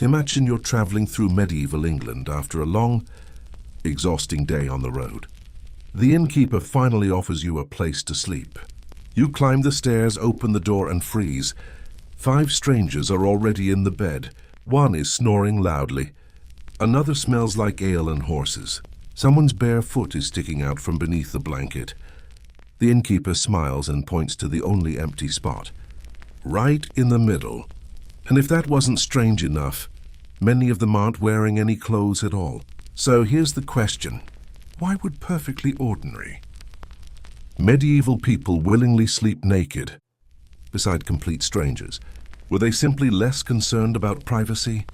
Imagine you're traveling through medieval England after a long, exhausting day on the road. The innkeeper finally offers you a place to sleep. You climb the stairs, open the door, and freeze. 5 strangers are already in the bed. One is snoring loudly. Another smells like ale and horses. Someone's bare foot is sticking out from beneath the blanket. The innkeeper smiles and points to the only empty spot, right in the middle. And if that wasn't strange enough, many of them aren't wearing any clothes at all. So here's the question. Why would perfectly ordinary medieval people willingly sleep naked beside complete strangers? Were they simply less concerned about privacy?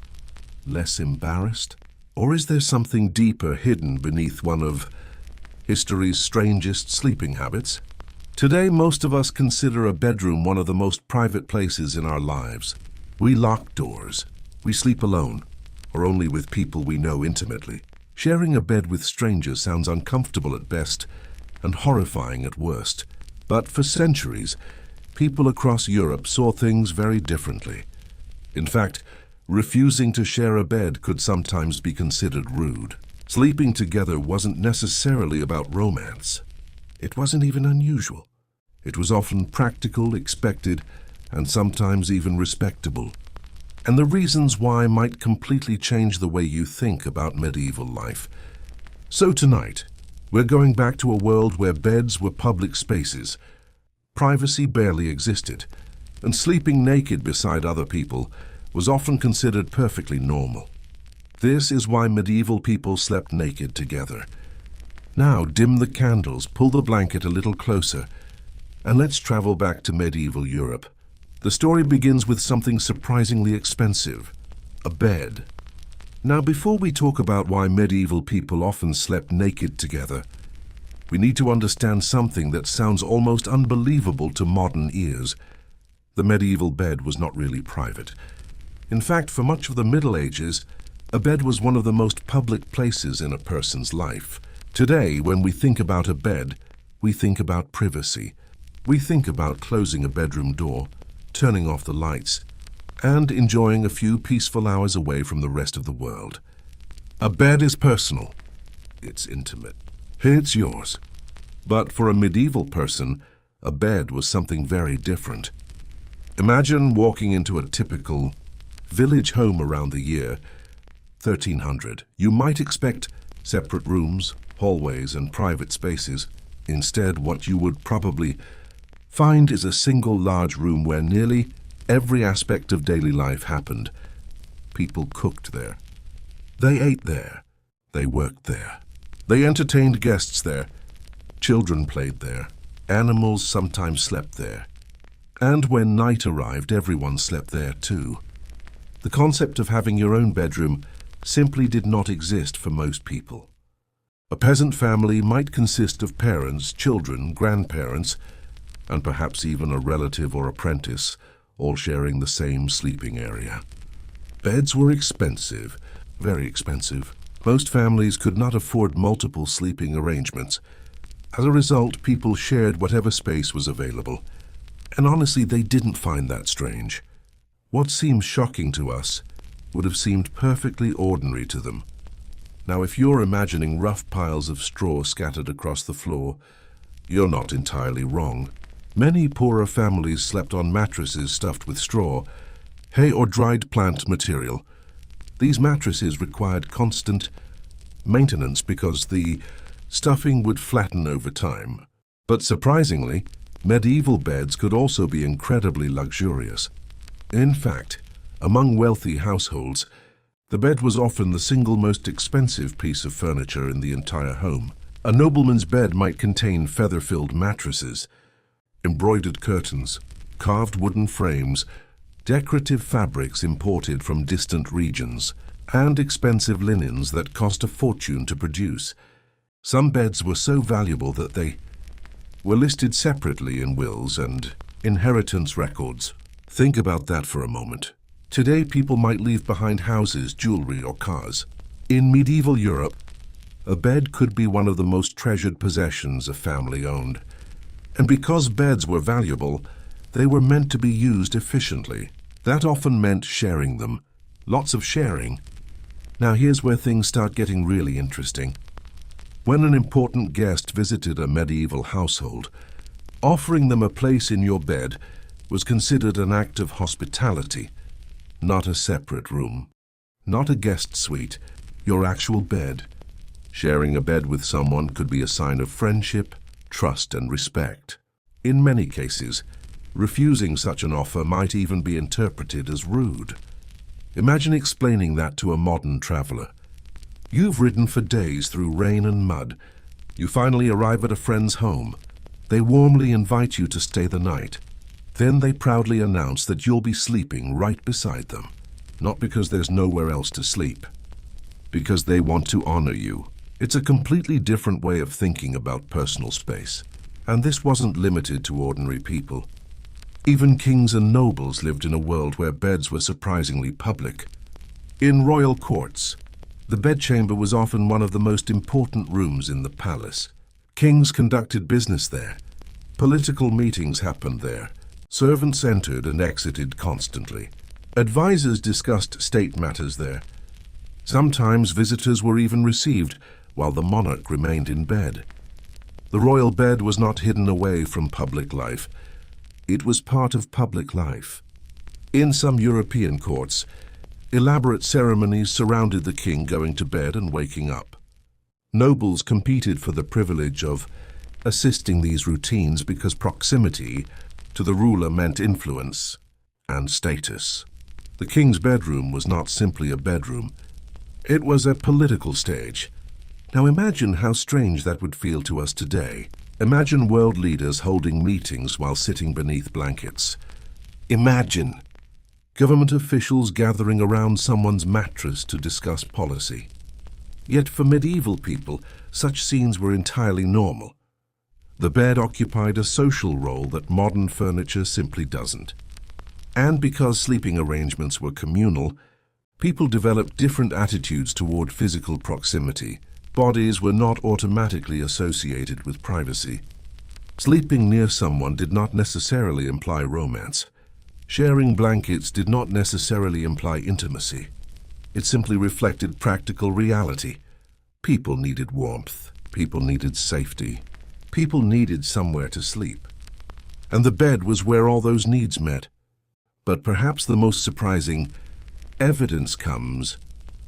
Less embarrassed? Or is there something deeper hidden beneath one of history's strangest sleeping habits? Today, most of us consider a bedroom one of the most private places in our lives. We lock doors. We sleep alone, or only with people we know intimately. Sharing a bed with strangers sounds uncomfortable at best and horrifying at worst. But for centuries, people across Europe saw things very differently. In fact, refusing to share a bed could sometimes be considered rude. Sleeping together wasn't necessarily about romance. It wasn't even unusual. It was often practical, expected, and sometimes even respectable. And the reasons why might completely change the way you think about medieval life. So tonight, we're going back to a world where beds were public spaces. Privacy barely existed, and sleeping naked beside other people was often considered perfectly normal. This is why medieval people slept naked together. Now dim the candles, pull the blanket a little closer, and let's travel back to medieval Europe. The story begins with something surprisingly expensive, a bed. Now, before we talk about why medieval people often slept naked together, we need to understand something that sounds almost unbelievable to modern ears. The medieval bed was not really private. In fact, for much of the Middle Ages, a bed was one of the most public places in a person's life. Today, when we think about a bed, we think about privacy. We think about closing a bedroom door, turning off the lights, and enjoying a few peaceful hours away from the rest of the world. A bed is personal. It's intimate. It's yours. But for a medieval person, a bed was something very different. Imagine walking into a typical village home around the year 1300. You might expect separate rooms, hallways, and private spaces. Instead, what you would probably find is a single large room where nearly every aspect of daily life happened. People cooked there. They ate there. They worked there. They entertained guests there. Children played there. Animals sometimes slept there. And when night arrived, everyone slept there too. The concept of having your own bedroom simply did not exist for most people. A peasant family might consist of parents, children, grandparents, and perhaps even a relative or apprentice, all sharing the same sleeping area. Beds were expensive, very expensive. Most families could not afford multiple sleeping arrangements. As a result, people shared whatever space was available. And honestly, they didn't find that strange. What seems shocking to us would have seemed perfectly ordinary to them. Now, if you're imagining rough piles of straw scattered across the floor, you're not entirely wrong. Many poorer families slept on mattresses stuffed with straw, hay or dried plant material. These mattresses required constant maintenance because the stuffing would flatten over time. But surprisingly, medieval beds could also be incredibly luxurious. In fact, among wealthy households, the bed was often the single most expensive piece of furniture in the entire home. A nobleman's bed might contain feather-filled mattresses, embroidered curtains, carved wooden frames, decorative fabrics imported from distant regions, and expensive linens that cost a fortune to produce. Some beds were so valuable that they were listed separately in wills and inheritance records. Think about that for a moment. Today, people might leave behind houses, jewelry, or cars. In medieval Europe, a bed could be one of the most treasured possessions a family owned. And because beds were valuable, they were meant to be used efficiently. That often meant sharing them. lots of sharing. Now here's where things start getting really interesting. When an important guest visited a medieval household, offering them a place in your bed was considered an act of hospitality, not a separate room, not a guest suite, your actual bed. Sharing a bed with someone could be a sign of friendship, trust, and respect. In many cases, refusing such an offer might even be interpreted as rude. Imagine explaining that to a modern traveler. You've ridden for days through rain and mud. You finally arrive at a friend's home. They warmly invite you to stay the night. Then they proudly announce that you'll be sleeping right beside them. Not because there's nowhere else to sleep, because they want to honor you. It's a completely different way of thinking about personal space. And this wasn't limited to ordinary people. Even kings and nobles lived in a world where beds were surprisingly public. In royal courts, the bedchamber was often one of the most important rooms in the palace. Kings conducted business there. Political meetings happened there. Servants entered and exited constantly. Advisors discussed state matters there. Sometimes visitors were even received while the monarch remained in bed. The royal bed was not hidden away from public life. It was part of public life. In some European courts, elaborate ceremonies surrounded the king going to bed and waking up. Nobles competed for the privilege of assisting these routines because proximity to the ruler meant influence and status. The king's bedroom was not simply a bedroom. It was a political stage. Now imagine how strange that would feel to us today. Imagine world leaders holding meetings while sitting beneath blankets. Imagine government officials gathering around someone's mattress to discuss policy. Yet for medieval people, such scenes were entirely normal. The bed occupied a social role that modern furniture simply doesn't. And because sleeping arrangements were communal, people developed different attitudes toward physical proximity. Bodies were not automatically associated with privacy. Sleeping near someone did not necessarily imply romance. Sharing blankets did not necessarily imply intimacy. It simply reflected practical reality. People needed warmth. People needed safety. People needed somewhere to sleep. And the bed was where all those needs met. But perhaps the most surprising evidence comes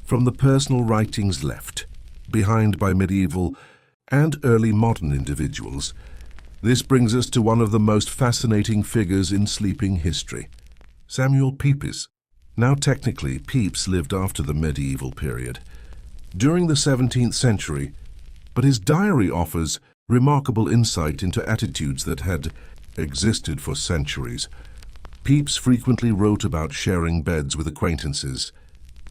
from the personal writings left behind by medieval and early modern individuals. This brings us to one of the most fascinating figures in sleeping history, Samuel Pepys. Now technically, Pepys lived after the medieval period, during the 17th century, but his diary offers remarkable insight into attitudes that had existed for centuries. Pepys frequently wrote about sharing beds with acquaintances,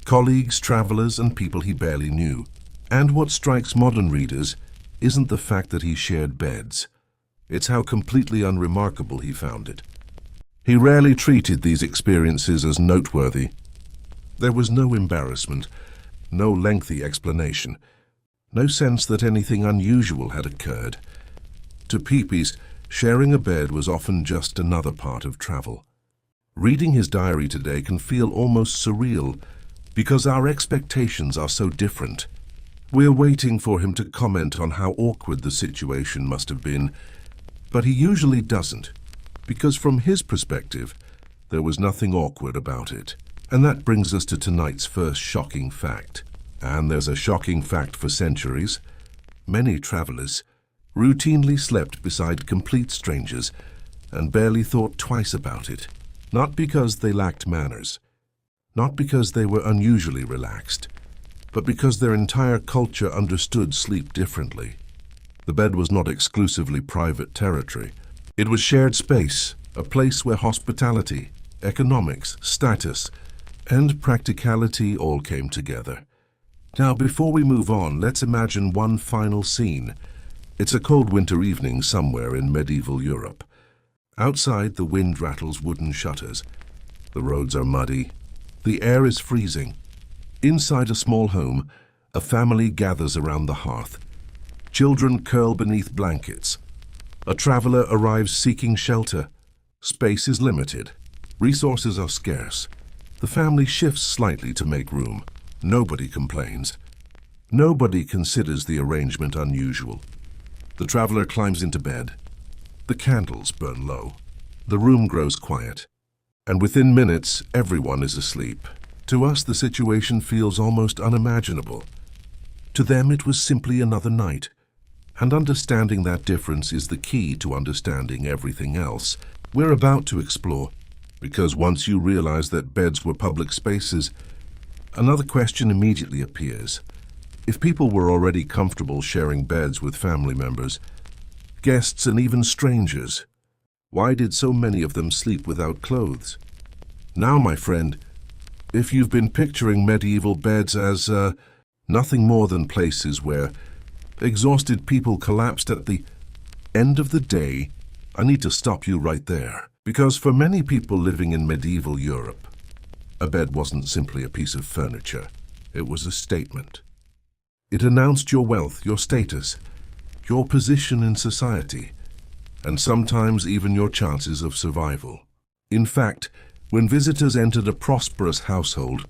colleagues, travelers, and people he barely knew. And what strikes modern readers isn't the fact that he shared beds. It's how completely unremarkable he found it. He rarely treated these experiences as noteworthy. There was no embarrassment, no lengthy explanation, no sense that anything unusual had occurred. To Pepys, sharing a bed was often just another part of travel. Reading his diary today can feel almost surreal because our expectations are so different. We're waiting for him to comment on how awkward the situation must have been, but he usually doesn't, because from his perspective, there was nothing awkward about it. And that brings us to tonight's first shocking fact. And there's a shocking fact for centuries. Many travelers routinely slept beside complete strangers and barely thought twice about it, not because they lacked manners, not because they were unusually relaxed, but because their entire culture understood sleep differently. The bed was not exclusively private territory. It was shared space, a place where hospitality, economics, status, and practicality all came together. Now, before we move on, let's imagine one final scene. It's a cold winter evening somewhere in medieval Europe. Outside, the wind rattles wooden shutters. The roads are muddy. The air is freezing. Inside a small home, a family gathers around the hearth. Children curl beneath blankets. A traveler arrives seeking shelter. Space is limited. Resources are scarce. The family shifts slightly to make room. Nobody complains. Nobody considers the arrangement unusual. The traveler climbs into bed. The candles burn low. The room grows quiet. And within minutes, everyone is asleep. To us, the situation feels almost unimaginable. To them, it was simply another night. And understanding that difference is the key to understanding everything else we're about to explore. Because once you realize that beds were public spaces, another question immediately appears. If people were already comfortable sharing beds with family members, guests and even strangers, why did so many of them sleep without clothes? Now, my friend, if you've been picturing medieval beds as nothing more than places where exhausted people collapsed at the end of the day, I need to stop you right there. Because for many people living in medieval Europe, a bed wasn't simply a piece of furniture. It was a statement. It announced your wealth, your status, your position in society, and sometimes even your chances of survival. In fact, when visitors entered a prosperous household,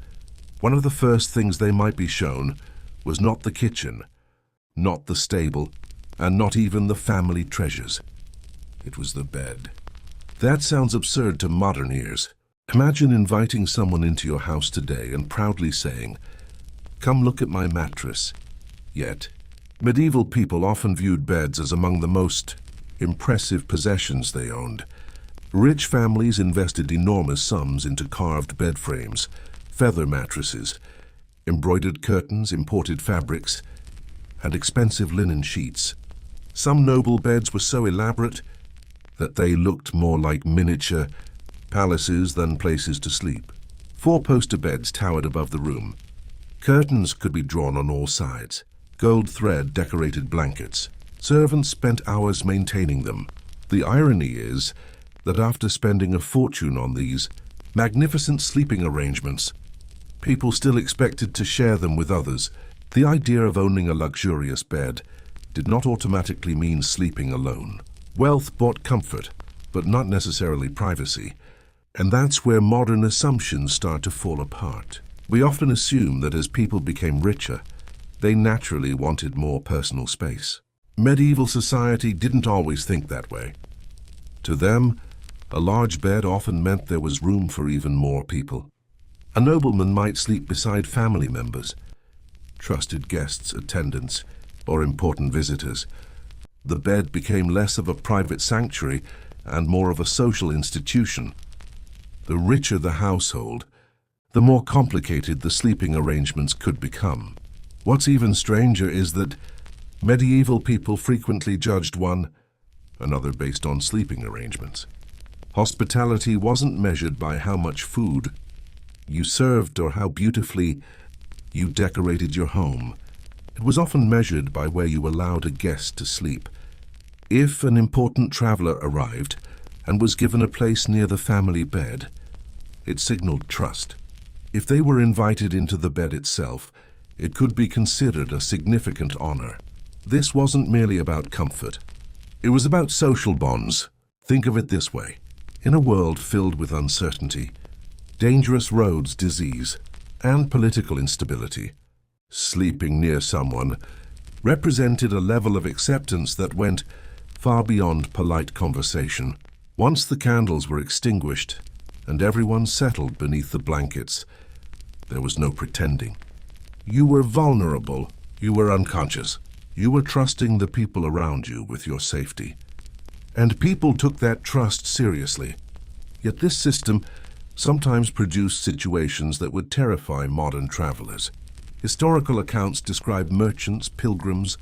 one of the first things they might be shown was not the kitchen, not the stable, and not even the family treasures. It was the bed. That sounds absurd to modern ears. Imagine inviting someone into your house today and proudly saying, "Come look at my mattress." Yet, medieval people often viewed beds as among the most impressive possessions they owned. Rich families invested enormous sums into carved bed frames, feather mattresses, embroidered curtains, imported fabrics, and expensive linen sheets. Some noble beds were so elaborate that they looked more like miniature palaces than places to sleep. Four-poster beds towered above the room. Curtains could be drawn on all sides. Gold thread decorated blankets. Servants spent hours maintaining them. The irony is that after spending a fortune on these magnificent sleeping arrangements, people still expected to share them with others. The idea of owning a luxurious bed did not automatically mean sleeping alone. Wealth bought comfort, but not necessarily privacy. And that's where modern assumptions start to fall apart. We often assume that as people became richer, they naturally wanted more personal space. Medieval society didn't always think that way. To them, a large bed often meant there was room for even more people. A nobleman might sleep beside family members, trusted guests, attendants, or important visitors. The bed became less of a private sanctuary and more of a social institution. The richer the household, the more complicated the sleeping arrangements could become. What's even stranger is that medieval people frequently judged one another based on sleeping arrangements. Hospitality wasn't measured by how much food you served or how beautifully you decorated your home. It was often measured by where you allowed a guest to sleep. If an important traveler arrived and was given a place near the family bed, it signaled trust. If they were invited into the bed itself, it could be considered a significant honor. This wasn't merely about comfort. It was about social bonds. Think of it this way. In a world filled with uncertainty, dangerous roads, disease, and political instability, sleeping near someone represented a level of acceptance that went far beyond polite conversation. Once the candles were extinguished and everyone settled beneath the blankets, there was no pretending. You were vulnerable. You were unconscious. You were trusting the people around you with your safety. And people took that trust seriously. Yet this system sometimes produced situations that would terrify modern travelers. Historical accounts describe merchants, pilgrims,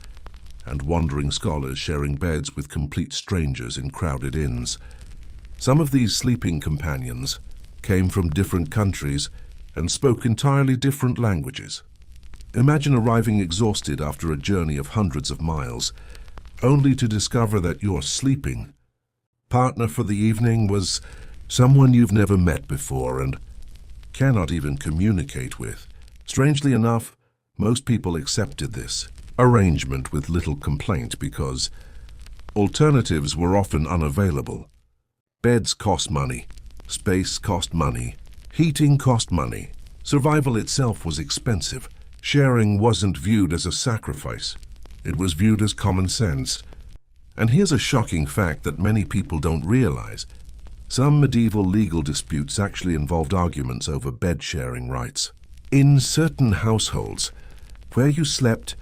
and wandering scholars sharing beds with complete strangers in crowded inns. Some of these sleeping companions came from different countries and spoke entirely different languages. Imagine arriving exhausted after a journey of hundreds of miles, only to discover that your sleeping partner for the evening was someone you've never met before and cannot even communicate with. Strangely enough, most people accepted this arrangement with little complaint because alternatives were often unavailable. Beds cost money, space cost money, Heating cost money. Survival itself was expensive. Sharing wasn't viewed as a sacrifice. It was viewed as common sense. And here's a shocking fact that many people don't realize. Some medieval legal disputes actually involved arguments over bed-sharing rights. In certain households, where you slept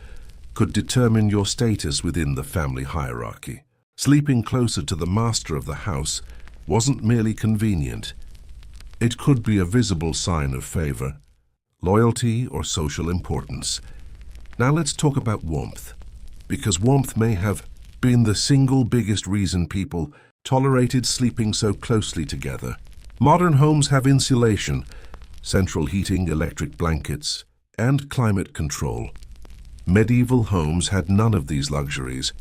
could determine your status within the family hierarchy. Sleeping closer to the master of the house wasn't merely convenient. It could be a visible sign of favor, loyalty, or social importance. Now let's talk about warmth, because warmth may have been the single biggest reason people tolerated sleeping so closely together. Modern homes have insulation, central heating, electric blankets, and climate control. Medieval homes had none of these luxuries.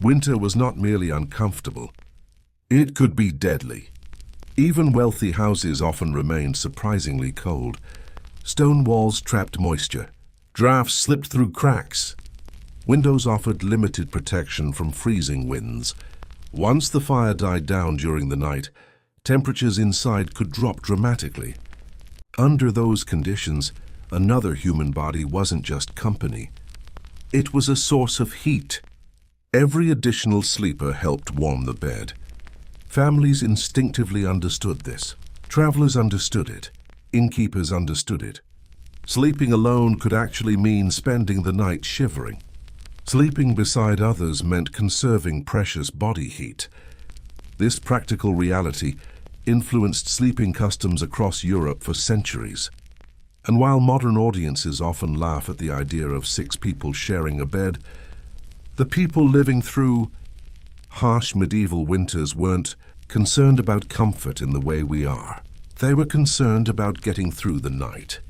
Winter was not merely uncomfortable, it could be deadly. Even wealthy houses often remained surprisingly cold. Stone walls trapped moisture. Drafts slipped through cracks. Windows offered limited protection from freezing winds. Once the fire died down during the night, temperatures inside could drop dramatically. Under those conditions, another human body wasn't just company. It was a source of heat. Every additional sleeper helped warm the bed. Families instinctively understood this. Travelers understood it. Innkeepers understood it. Sleeping alone could actually mean spending the night shivering. Sleeping beside others meant conserving precious body heat. This practical reality influenced sleeping customs across Europe for centuries. And while modern audiences often laugh at the idea of 6 people sharing a bed, the people living through harsh medieval winters weren't concerned about comfort in the way we are. They were concerned about getting through the night.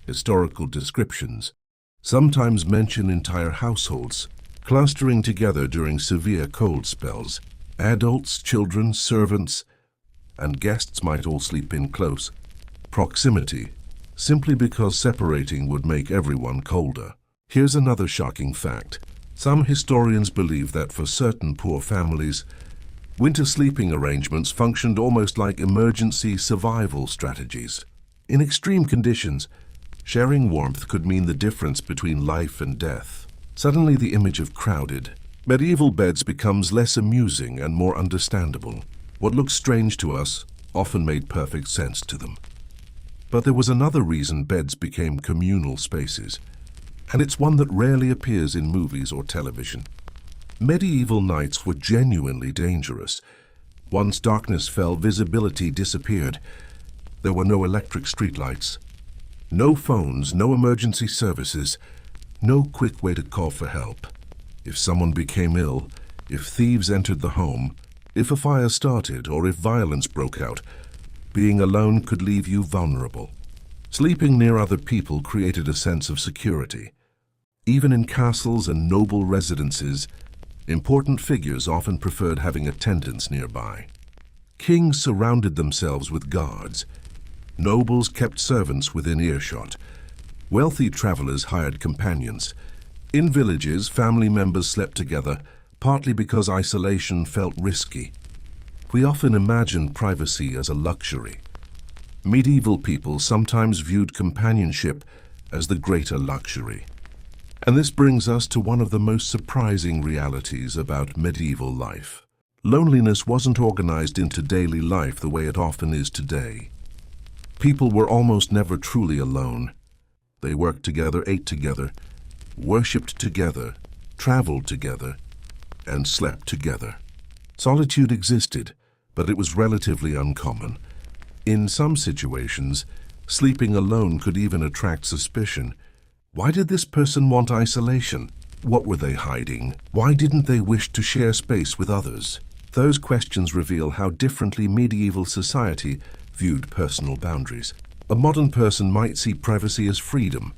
Historical descriptions sometimes mention entire households clustering together during severe cold spells. Adults, children, servants, and guests might all sleep in close proximity, simply because separating would make everyone colder. Here's another shocking fact. Some historians believe that for certain poor families, winter sleeping arrangements functioned almost like emergency survival strategies. In extreme conditions, sharing warmth could mean the difference between life and death. Suddenly, the image of crowded, medieval beds becomes less amusing and more understandable. What looked strange to us often made perfect sense to them. But there was another reason beds became communal spaces, and it's one that rarely appears in movies or television. Medieval nights were genuinely dangerous. Once darkness fell, visibility disappeared. There were no electric streetlights, no phones, no emergency services, no quick way to call for help. If someone became ill, if thieves entered the home, if a fire started, or if violence broke out, being alone could leave you vulnerable. Sleeping near other people created a sense of security. Even in castles and noble residences, important figures often preferred having attendants nearby. Kings surrounded themselves with guards. Nobles kept servants within earshot. Wealthy travelers hired companions. In villages, family members slept together, partly because isolation felt risky. We often imagine privacy as a luxury. Medieval people sometimes viewed companionship as the greater luxury. And this brings us to one of the most surprising realities about medieval life. Loneliness wasn't organized into daily life the way it often is today. People were almost never truly alone. They worked together, ate together, worshipped together, traveled together, and slept together. Solitude existed, but it was relatively uncommon. In some situations, sleeping alone could even attract suspicion. Why did this person want isolation? What were they hiding? Why didn't they wish to share space with others? Those questions reveal how differently medieval society viewed personal boundaries. A modern person might see privacy as freedom.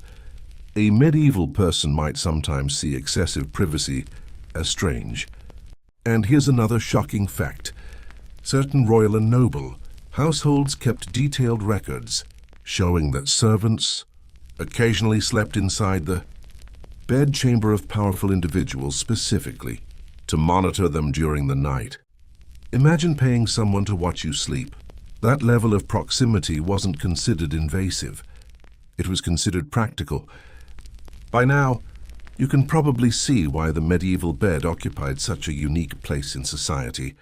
A medieval person might sometimes see excessive privacy as strange. And here's another shocking fact. Certain royal and noble households kept detailed records showing that servants occasionally slept inside the bedchamber of powerful individuals specifically to monitor them during the night. Imagine paying someone to watch you sleep. That level of proximity wasn't considered invasive. It was considered practical. By now, you can probably see why the medieval bed occupied such a unique place in society.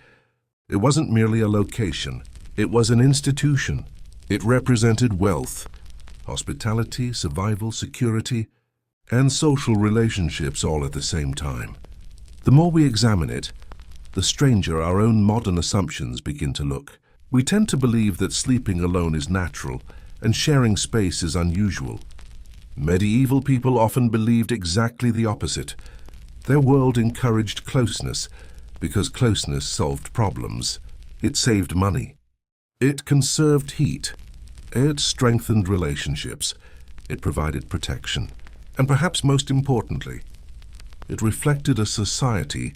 It wasn't merely a location. It was an institution. It represented wealth, hospitality, survival, security, and social relationships all at the same time. The more we examine it, the stranger our own modern assumptions begin to look. We tend to believe that sleeping alone is natural and sharing space is unusual. Medieval people often believed exactly the opposite. Their world encouraged closeness because closeness solved problems. It saved money. It conserved heat. It strengthened relationships. It provided protection. And perhaps most importantly, it reflected a society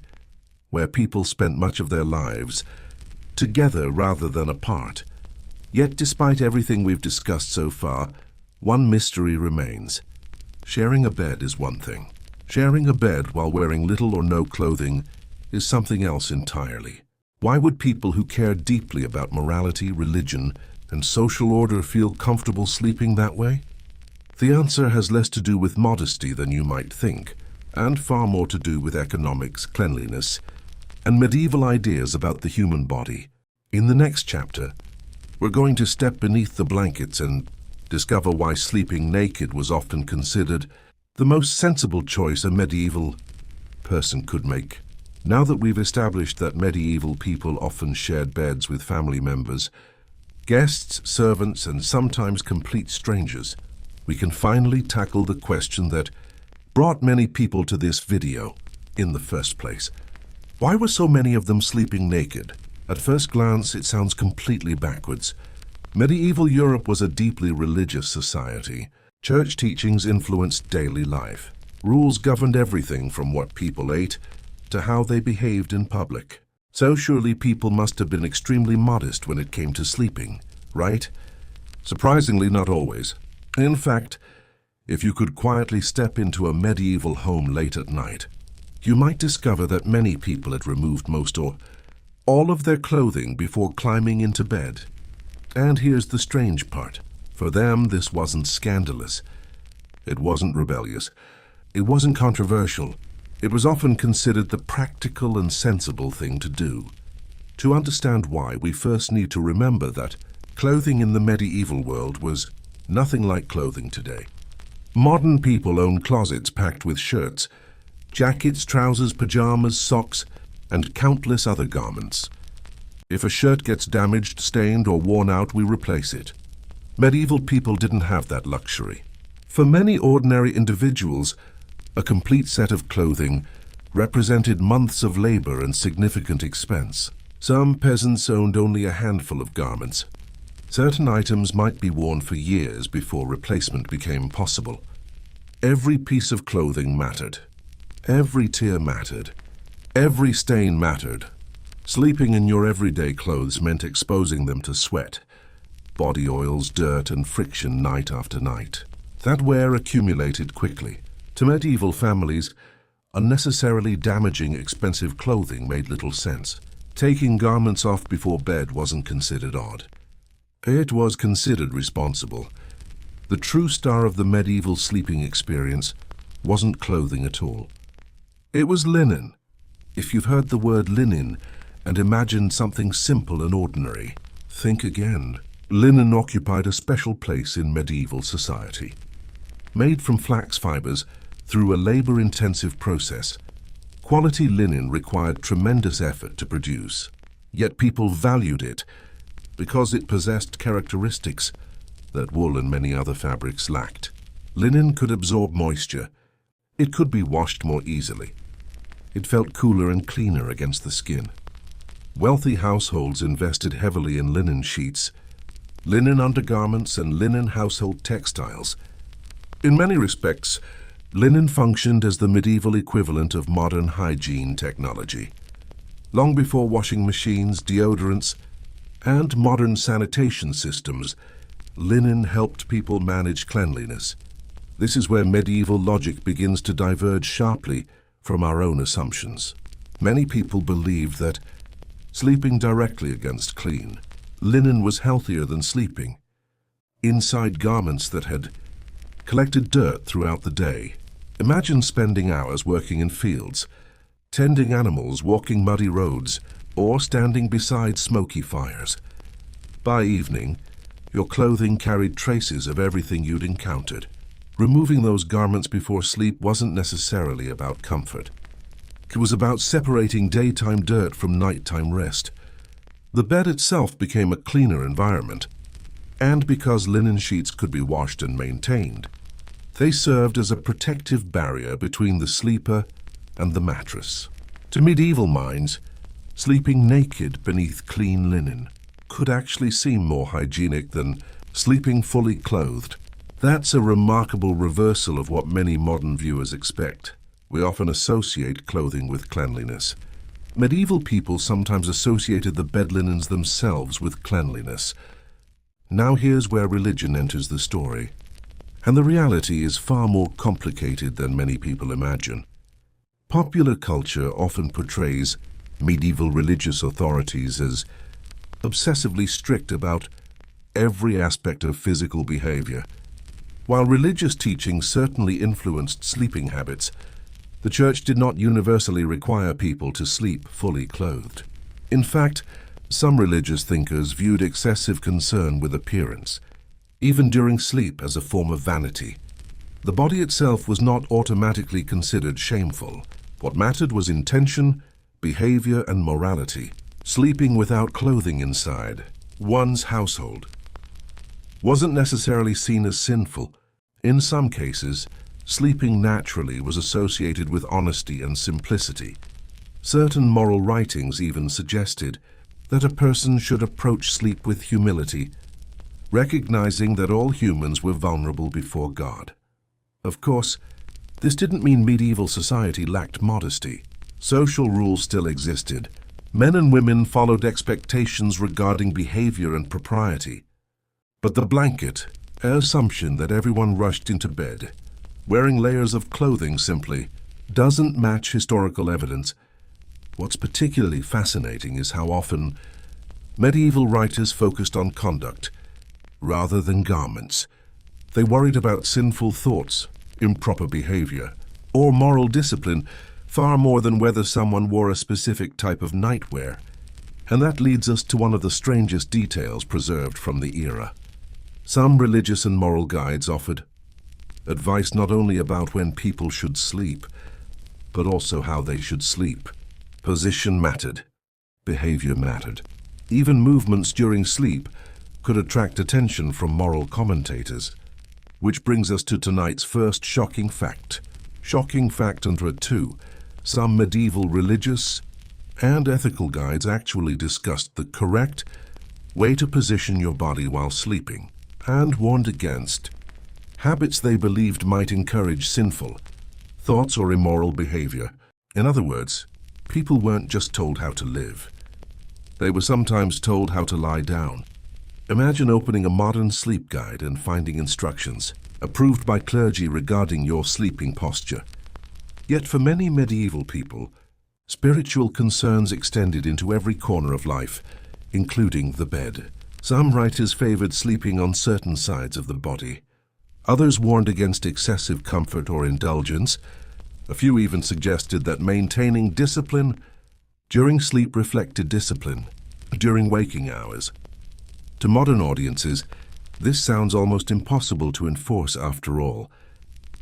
where people spent much of their lives together rather than apart. Yet despite everything we've discussed so far, one mystery remains. Sharing a bed is one thing. Sharing a bed while wearing little or no clothing is something else entirely. Why would people who care deeply about morality, religion, and social order feel comfortable sleeping that way? The answer has less to do with modesty than you might think, and far more to do with economics, cleanliness, and medieval ideas about the human body. In the next chapter, we're going to step beneath the blankets and discover why sleeping naked was often considered the most sensible choice a medieval person could make. Now that we've established that medieval people often shared beds with family members, guests, servants, and sometimes complete strangers, we can finally tackle the question that brought many people to this video in the first place. Why were so many of them sleeping naked? At first glance, it sounds completely backwards. Medieval Europe was a deeply religious society. Church teachings influenced daily life. Rules governed everything from what people ate to how they behaved in public. So surely people must have been extremely modest when it came to sleeping, right? Surprisingly, not always. In fact, if you could quietly step into a medieval home late at night, you might discover that many people had removed most or all of their clothing before climbing into bed. And here's the strange part. For them, this wasn't scandalous. It wasn't rebellious. It wasn't controversial. It was often considered the practical and sensible thing to do. To understand why, we first need to remember that clothing in the medieval world was nothing like clothing today. Modern people own closets packed with shirts, jackets, trousers, pajamas, socks, and countless other garments. If a shirt gets damaged, stained, or worn out, we replace it. Medieval people didn't have that luxury. For many ordinary individuals, a complete set of clothing represented months of labor and significant expense. Some peasants owned only a handful of garments. Certain items might be worn for years before replacement became possible. Every piece of clothing mattered. Every tear mattered. Every stain mattered. Sleeping in your everyday clothes meant exposing them to sweat, body oils, dirt, and friction night after night. That wear accumulated quickly. To medieval families, unnecessarily damaging expensive clothing made little sense. Taking garments off before bed wasn't considered odd. It was considered responsible. The true star of the medieval sleeping experience wasn't clothing at all. It was linen. If you've heard the word linen and imagined something simple and ordinary, think again. Linen occupied a special place in medieval society. Made from flax fibers through a labor-intensive process, quality linen required tremendous effort to produce. Yet people valued it because it possessed characteristics that wool and many other fabrics lacked. Linen could absorb moisture. It could be washed more easily. It felt cooler and cleaner against the skin. Wealthy households invested heavily in linen sheets, linen undergarments, and linen household textiles. In many respects, linen functioned as the medieval equivalent of modern hygiene technology. Long before washing machines, deodorants, and modern sanitation systems, linen helped people manage cleanliness. This is where medieval logic begins to diverge sharply from our own assumptions. Many people believed that sleeping directly against clean Linen was healthier than sleeping. Inside garments that had collected dirt throughout the day. Imagine spending hours working in fields, tending animals, walking muddy roads, or standing beside smoky fires. By evening, your clothing carried traces of everything you'd encountered. Removing those garments before sleep wasn't necessarily about comfort. It was about separating daytime dirt from nighttime rest. The bed itself became a cleaner environment, and because linen sheets could be washed and maintained, they served as a protective barrier between the sleeper and the mattress. To medieval minds, sleeping naked beneath clean linen could actually seem more hygienic than sleeping fully clothed. That's a remarkable reversal of what many modern viewers expect. We often associate clothing with cleanliness. Medieval people sometimes associated the bed linens themselves with cleanliness. Now here's where religion enters the story. And the reality is far more complicated than many people imagine. Popular culture often portrays medieval religious authorities as obsessively strict about every aspect of physical behavior. While religious teaching certainly influenced sleeping habits, the church did not universally require people to sleep fully clothed. In fact, some religious thinkers viewed excessive concern with appearance, even during sleep, as a form of vanity. The body itself was not automatically considered shameful. What mattered was intention, behavior, and morality. Sleeping without clothing inside one's household wasn't necessarily seen as sinful. In some cases, sleeping naturally was associated with honesty and simplicity. Certain moral writings even suggested that a person should approach sleep with humility, recognizing that all humans were vulnerable before God. Of course, this didn't mean medieval society lacked modesty. Social rules still existed. Men and women followed expectations regarding behavior and propriety. But the blanket assumption that everyone rushed into bed, wearing layers of clothing, simply doesn't match historical evidence. What's particularly fascinating is how often medieval writers focused on conduct rather than garments. They worried about sinful thoughts, improper behavior, or moral discipline far more than whether someone wore a specific type of nightwear. And that leads us to one of the strangest details preserved from the era. Some religious and moral guides offered advice not only about when people should sleep, but also how they should sleep. Position mattered. Behavior mattered. Even movements during sleep could attract attention from moral commentators. Which brings us to tonight's first shocking fact. Shocking fact number 2. Some medieval religious and ethical guides actually discussed the correct way to position your body while sleeping, and warned against habits they believed might encourage sinful thoughts or immoral behavior. In other words, people weren't just told how to live. They were sometimes told how to lie down. Imagine opening a modern sleep guide and finding instructions approved by clergy regarding your sleeping posture. Yet for many medieval people, spiritual concerns extended into every corner of life, including the bed. Some writers favored sleeping on certain sides of the body. Others warned against excessive comfort or indulgence. A few even suggested that maintaining discipline during sleep reflected discipline during waking hours. To modern audiences, this sounds almost impossible to enforce after all.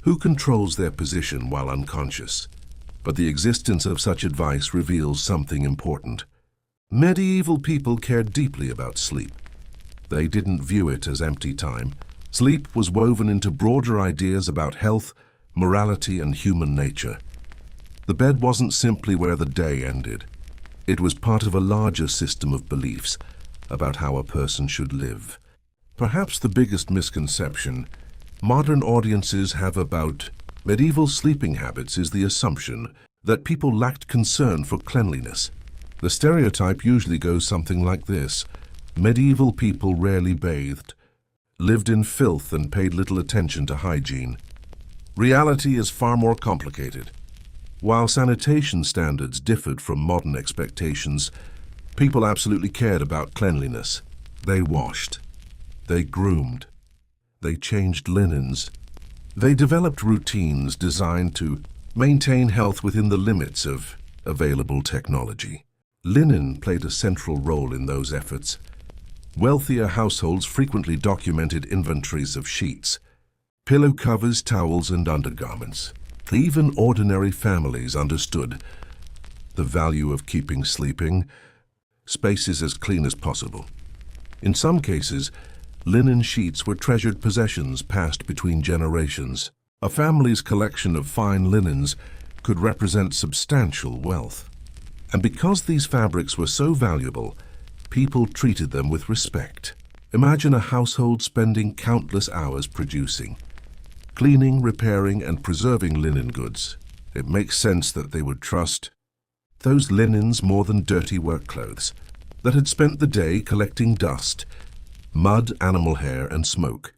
Who controls their position while unconscious? But the existence of such advice reveals something important. Medieval people cared deeply about sleep. They didn't view it as empty time. Sleep was woven into broader ideas about health, morality, and human nature. The bed wasn't simply where the day ended. It was part of a larger system of beliefs about how a person should live. Perhaps the biggest misconception modern audiences have about medieval sleeping habits is the assumption that people lacked concern for cleanliness. The stereotype usually goes something like this: medieval people rarely bathed, lived in filth, and paid little attention to hygiene. Reality is far more complicated. While sanitation standards differed from modern expectations, people absolutely cared about cleanliness. They washed. They groomed. They changed linens. They developed routines designed to maintain health within the limits of available technology. Linen played a central role in those efforts. Wealthier households frequently documented inventories of sheets, pillow covers, towels, and undergarments. Even ordinary families understood the value of keeping sleeping spaces as clean as possible. In some cases, linen sheets were treasured possessions passed between generations. A family's collection of fine linens could represent substantial wealth. And because these fabrics were so valuable, people treated them with respect. Imagine a household spending countless hours producing, cleaning, repairing, and preserving linen goods. It makes sense that they would trust those linens more than dirty work clothes that had spent the day collecting dust, mud, animal hair, and smoke.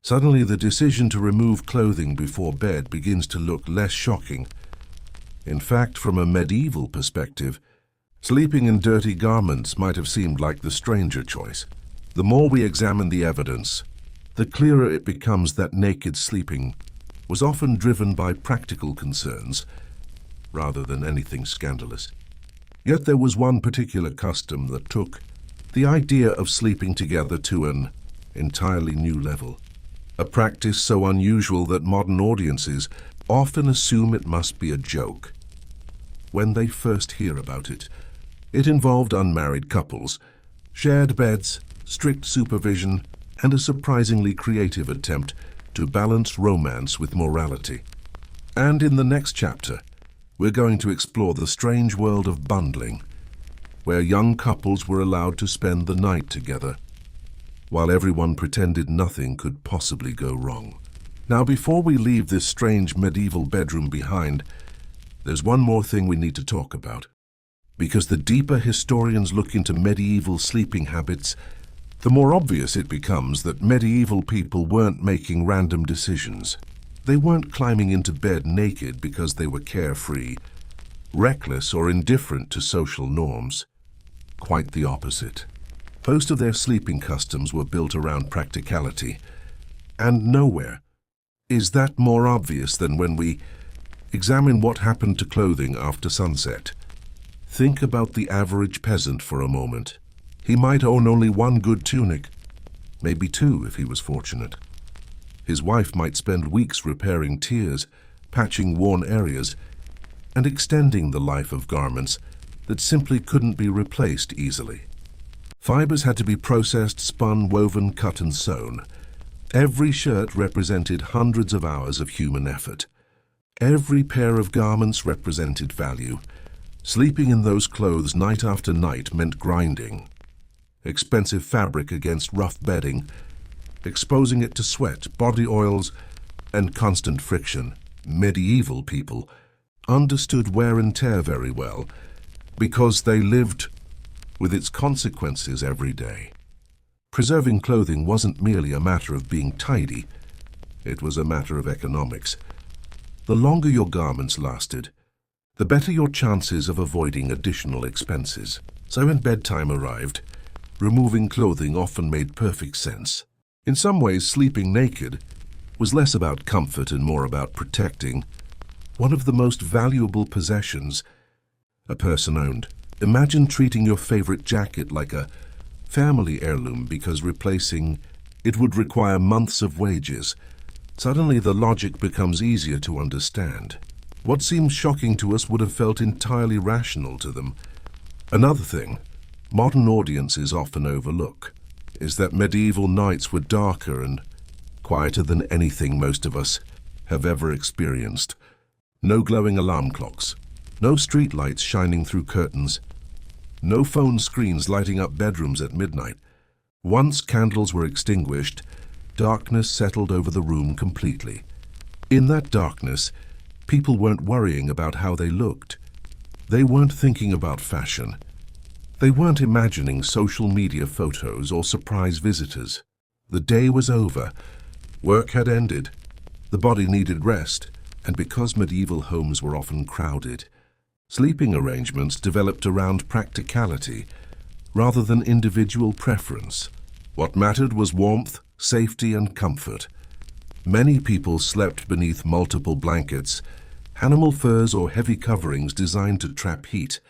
Suddenly, the decision to remove clothing before bed begins to look less shocking. In fact, from a medieval perspective, sleeping in dirty garments might have seemed like the stranger choice. The more we examine the evidence, the clearer it becomes that naked sleeping was often driven by practical concerns rather than anything scandalous. Yet there was one particular custom that took the idea of sleeping together to an entirely new level. A practice so unusual that modern audiences often assume it must be a joke. When they first hear about it, it involved unmarried couples, shared beds, strict supervision, and a surprisingly creative attempt to balance romance with morality. And in the next chapter, we're going to explore the strange world of bundling, where young couples were allowed to spend the night together, while everyone pretended nothing could possibly go wrong. Now, before we leave this strange medieval bedroom behind, there's one more thing we need to talk about. Because the deeper historians look into medieval sleeping habits, the more obvious it becomes that medieval people weren't making random decisions. They weren't climbing into bed naked because they were carefree, reckless, or indifferent to social norms. Quite the opposite. Most of their sleeping customs were built around practicality, and nowhere is that more obvious than when we examine what happened to clothing after sunset. Think about the average peasant for a moment. He might own only one good tunic, maybe two if he was fortunate. His wife might spend weeks repairing tears, patching worn areas, and extending the life of garments that simply couldn't be replaced easily. Fibers had to be processed, spun, woven, cut, and sewn. Every shirt represented hundreds of hours of human effort. Every pair of garments represented value. Sleeping in those clothes night after night meant grinding expensive fabric against rough bedding, exposing it to sweat, body oils, and constant friction. Medieval people understood wear and tear very well because they lived with its consequences every day. Preserving clothing wasn't merely a matter of being tidy, it was a matter of economics. The longer your garments lasted, the better your chances of avoiding additional expenses. So when bedtime arrived, removing clothing often made perfect sense. In some ways, sleeping naked was less about comfort and more about protecting one of the most valuable possessions a person owned. Imagine treating your favorite jacket like a family heirloom because replacing it would require months of wages. Suddenly, the logic becomes easier to understand. What seems shocking to us would have felt entirely rational to them. Another thing modern audiences often overlook is that medieval nights were darker and quieter than anything most of us have ever experienced. No glowing alarm clocks, no street lights shining through curtains, no phone screens lighting up bedrooms at midnight. Once candles were extinguished, darkness settled over the room completely. In that darkness, people weren't worrying about how they looked. They weren't thinking about fashion. They weren't imagining social media photos or surprise visitors. The day was over. Work had ended. The body needed rest, and because medieval homes were often crowded, sleeping arrangements developed around practicality rather than individual preference. What mattered was warmth, safety, and comfort. Many people slept beneath multiple blankets, animal furs or heavy coverings designed to trap heat.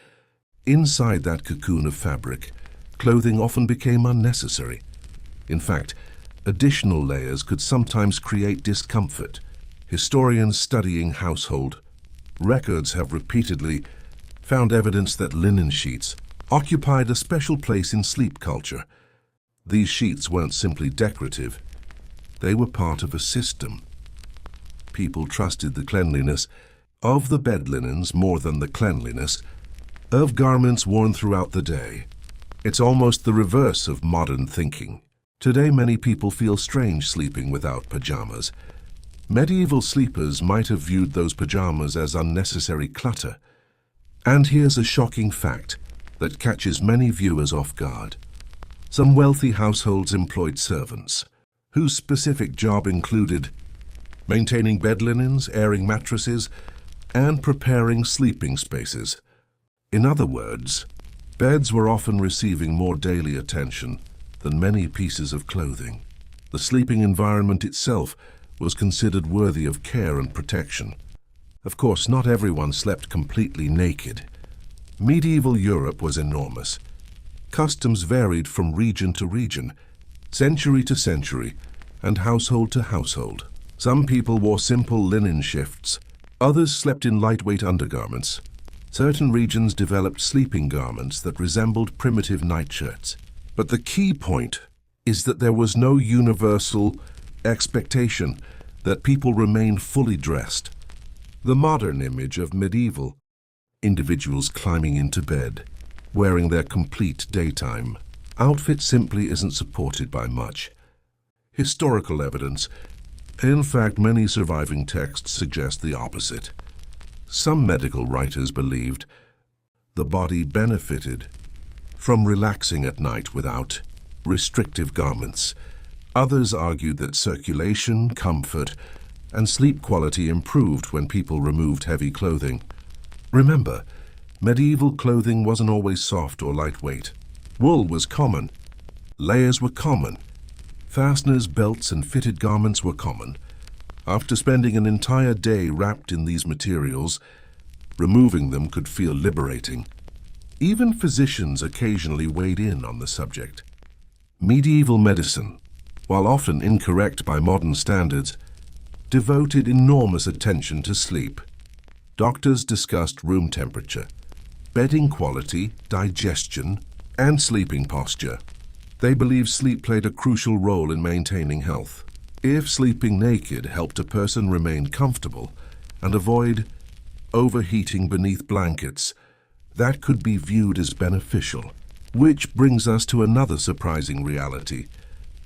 Inside that cocoon of fabric, clothing often became unnecessary. In fact, additional layers could sometimes create discomfort. Historians studying household records have repeatedly found evidence that linen sheets occupied a special place in sleep culture. These sheets weren't simply decorative. They were part of a system. People trusted the cleanliness of the bed linens more than the cleanliness of garments worn throughout the day. It's almost the reverse of modern thinking. Today, many people feel strange sleeping without pajamas. Medieval sleepers might have viewed those pajamas as unnecessary clutter. And here's a shocking fact that catches many viewers off guard. Some wealthy households employed servants, whose specific job included maintaining bed linens, airing mattresses, and preparing sleeping spaces. In other words, beds were often receiving more daily attention than many pieces of clothing. The sleeping environment itself was considered worthy of care and protection. Of course, not everyone slept completely naked. Medieval Europe was enormous. Customs varied from region to region, century to century, and household to household. Some people wore simple linen shifts. Others slept in lightweight undergarments. Certain regions developed sleeping garments that resembled primitive nightshirts. But the key point is that there was no universal expectation that people remain fully dressed. The modern image of medieval individuals climbing into bed, wearing their complete daytime outfit simply isn't supported by much historical evidence. In fact, many surviving texts suggest the opposite. Some medical writers believed the body benefited from relaxing at night without restrictive garments. Others argued that circulation, comfort, and sleep quality improved when people removed heavy clothing. Remember, medieval clothing wasn't always soft or lightweight. Wool was common. Layers were common. Fasteners, belts, and fitted garments were common. After spending an entire day wrapped in these materials, removing them could feel liberating. Even physicians occasionally weighed in on the subject. Medieval medicine, while often incorrect by modern standards, devoted enormous attention to sleep. Doctors discussed room temperature, bedding quality, digestion, and sleeping posture. They believed sleep played a crucial role in maintaining health. If sleeping naked helped a person remain comfortable and avoid overheating beneath blankets, that could be viewed as beneficial. Which brings us to another surprising reality.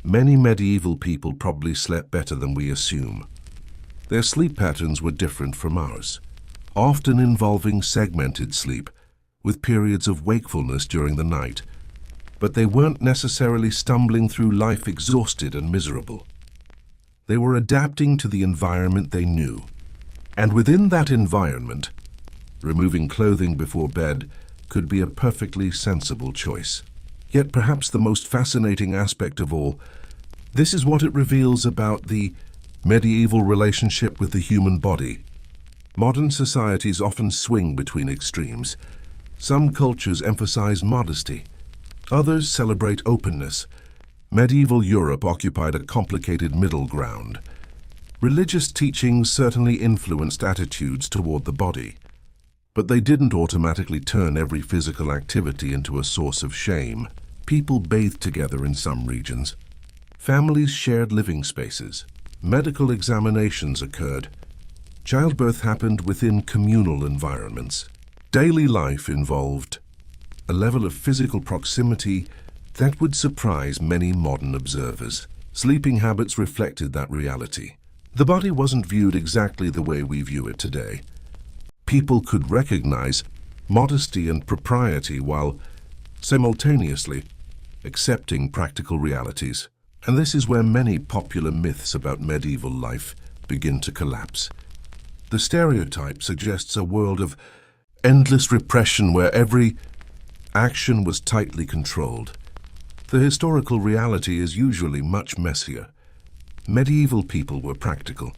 Many medieval people probably slept better than we assume. Their sleep patterns were different from ours, often involving segmented sleep, with periods of wakefulness during the night. But they weren't necessarily stumbling through life exhausted and miserable. They were adapting to the environment they knew. And within that environment, removing clothing before bed could be a perfectly sensible choice. Yet perhaps the most fascinating aspect of all, this is what it reveals about the medieval relationship with the human body. Modern societies often swing between extremes. Some cultures emphasize modesty. Others celebrate openness. Medieval Europe occupied a complicated middle ground. Religious teachings certainly influenced attitudes toward the body, but they didn't automatically turn every physical activity into a source of shame. People bathed together in some regions. Families shared living spaces. Medical examinations occurred. Childbirth happened within communal environments. Daily life involved a level of physical proximity that would surprise many modern observers. Sleeping habits reflected that reality. The body wasn't viewed exactly the way we view it today. People could recognize modesty and propriety while simultaneously accepting practical realities. And this is where many popular myths about medieval life begin to collapse. The stereotype suggests a world of endless repression where every action was tightly controlled. The historical reality is usually much messier. Medieval people were practical.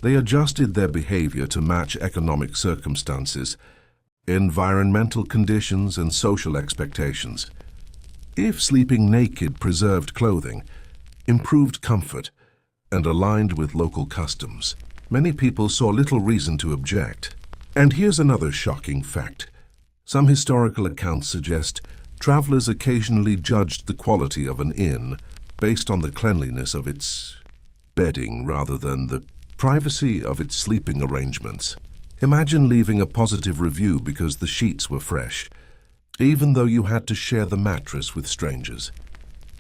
They adjusted their behavior to match economic circumstances, environmental conditions, and social expectations. If sleeping naked preserved clothing, improved comfort, and aligned with local customs, many people saw little reason to object. And here's another shocking fact. Some historical accounts suggest travelers occasionally judged the quality of an inn based on the cleanliness of its bedding rather than the privacy of its sleeping arrangements. Imagine leaving a positive review because the sheets were fresh, even though you had to share the mattress with strangers.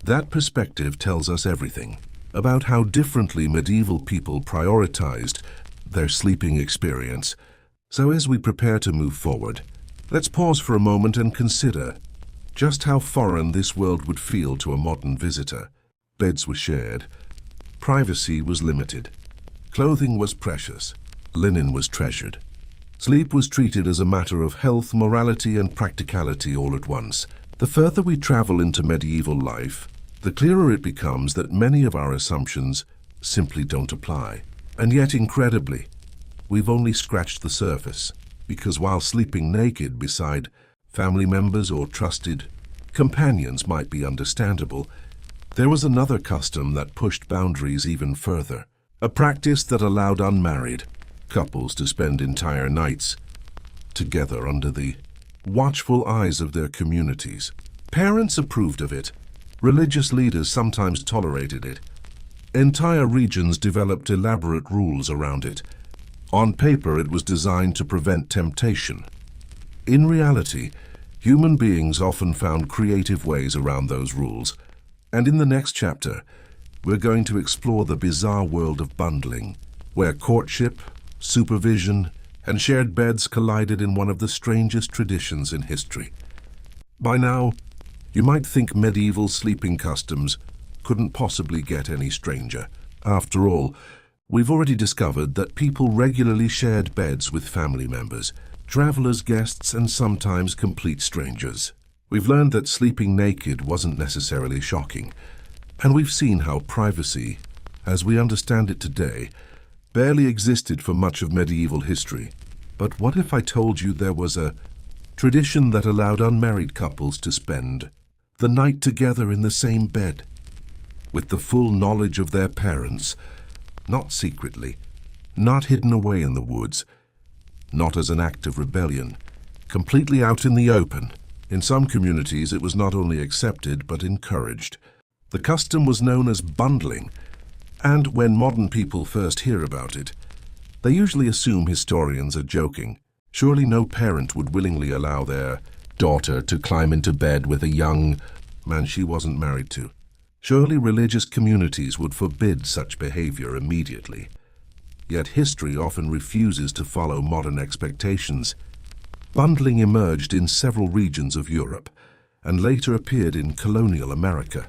That perspective tells us everything about how differently medieval people prioritized their sleeping experience. So as we prepare to move forward, let's pause for a moment and consider just how foreign this world would feel to a modern visitor. Beds were shared, privacy was limited, clothing was precious, linen was treasured. Sleep was treated as a matter of health, morality, and practicality all at once. The further we travel into medieval life, the clearer it becomes that many of our assumptions simply don't apply. And yet, incredibly, we've only scratched the surface, because while sleeping naked beside family members or trusted companions might be understandable, there was another custom that pushed boundaries even further, a practice that allowed unmarried couples to spend entire nights together under the watchful eyes of their communities. Parents approved of it. Religious leaders sometimes tolerated it. Entire regions developed elaborate rules around it. On paper, it was designed to prevent temptation. In reality, human beings often found creative ways around those rules. And in the next chapter, we're going to explore the bizarre world of bundling, where courtship, supervision, and shared beds collided in one of the strangest traditions in history. By now, you might think medieval sleeping customs couldn't possibly get any stranger. After all, we've already discovered that people regularly shared beds with family members, travelers, guests, and sometimes complete strangers. We've learned that sleeping naked wasn't necessarily shocking, and we've seen how privacy, as we understand it today, barely existed for much of medieval history. But what if I told you there was a tradition that allowed unmarried couples to spend the night together in the same bed, with the full knowledge of their parents, not secretly, not hidden away in the woods, not as an act of rebellion, completely out in the open? In some communities, it was not only accepted but encouraged. The custom was known as bundling, and when modern people first hear about it, they usually assume historians are joking. Surely no parent would willingly allow their daughter to climb into bed with a young man she wasn't married to. Surely religious communities would forbid such behavior immediately. Yet history often refuses to follow modern expectations. Bundling emerged in several regions of Europe and later appeared in colonial America,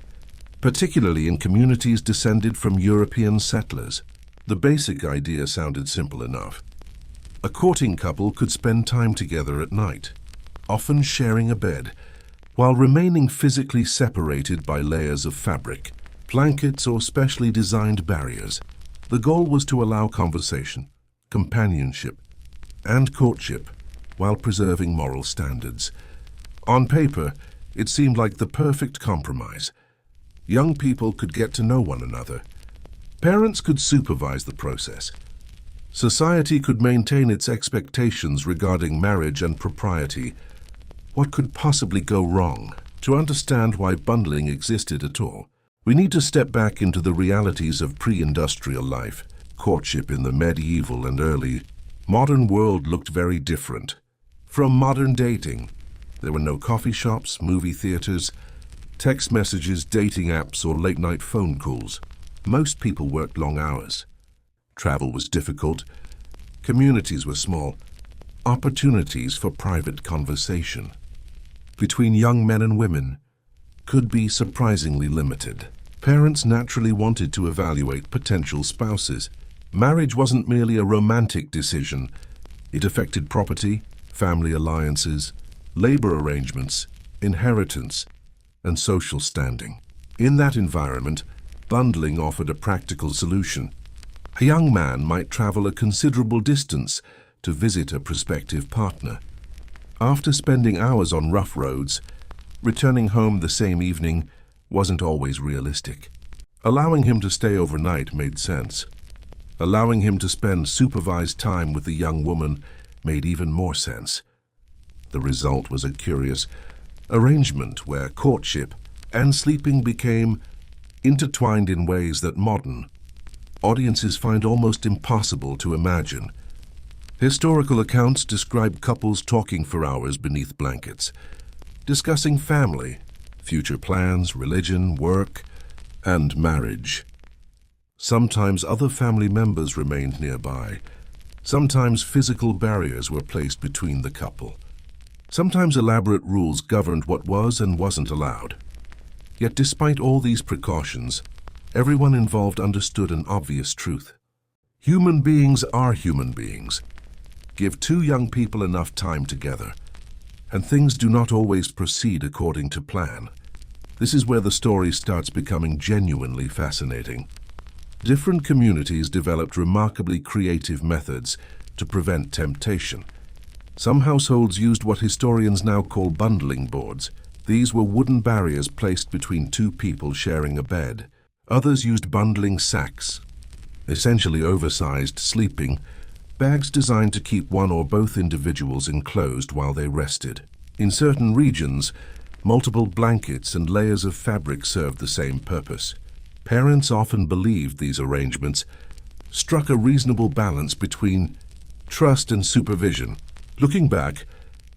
particularly in communities descended from European settlers. The basic idea sounded simple enough. A courting couple could spend time together at night, often sharing a bed, while remaining physically separated by layers of fabric, blankets, or specially designed barriers. The goal was to allow conversation, companionship, and courtship while preserving moral standards. On paper, it seemed like the perfect compromise. Young people could get to know one another. Parents could supervise the process. Society could maintain its expectations regarding marriage and propriety. What could possibly go wrong? To understand why bundling existed at all, we need to step back into the realities of pre-industrial life. Courtship in the medieval and early modern world looked very different from modern dating. There were no coffee shops, movie theaters, text messages, dating apps, or late-night phone calls. Most people worked long hours. Travel was difficult. Communities were small. Opportunities for private conversation between young men and women could be surprisingly limited. Parents naturally wanted to evaluate potential spouses. Marriage wasn't merely a romantic decision. It affected property, family alliances, labor arrangements, inheritance, and social standing. In that environment, bundling offered a practical solution. A young man might travel a considerable distance to visit a prospective partner. After spending hours on rough roads, returning home the same evening wasn't always realistic. Allowing him to stay overnight made sense. Allowing him to spend supervised time with the young woman made even more sense. The result was a curious arrangement where courtship and sleeping became intertwined in ways that modern audiences find almost impossible to imagine. Historical accounts describe couples talking for hours beneath blankets, discussing family, future plans, religion, work, and marriage. Sometimes other family members remained nearby. Sometimes physical barriers were placed between the couple. Sometimes elaborate rules governed what was and wasn't allowed. Yet despite all these precautions, everyone involved understood an obvious truth. Human beings are human beings. Give two young people enough time together, and things do not always proceed according to plan. This is where the story starts becoming genuinely fascinating. Different communities developed remarkably creative methods to prevent temptation. Some households used what historians now call bundling boards. These were wooden barriers placed between two people sharing a bed. Others used bundling sacks, essentially oversized sleeping bags designed to keep one or both individuals enclosed while they rested. In certain regions, multiple blankets and layers of fabric served the same purpose. Parents often believed these arrangements struck a reasonable balance between trust and supervision. Looking back,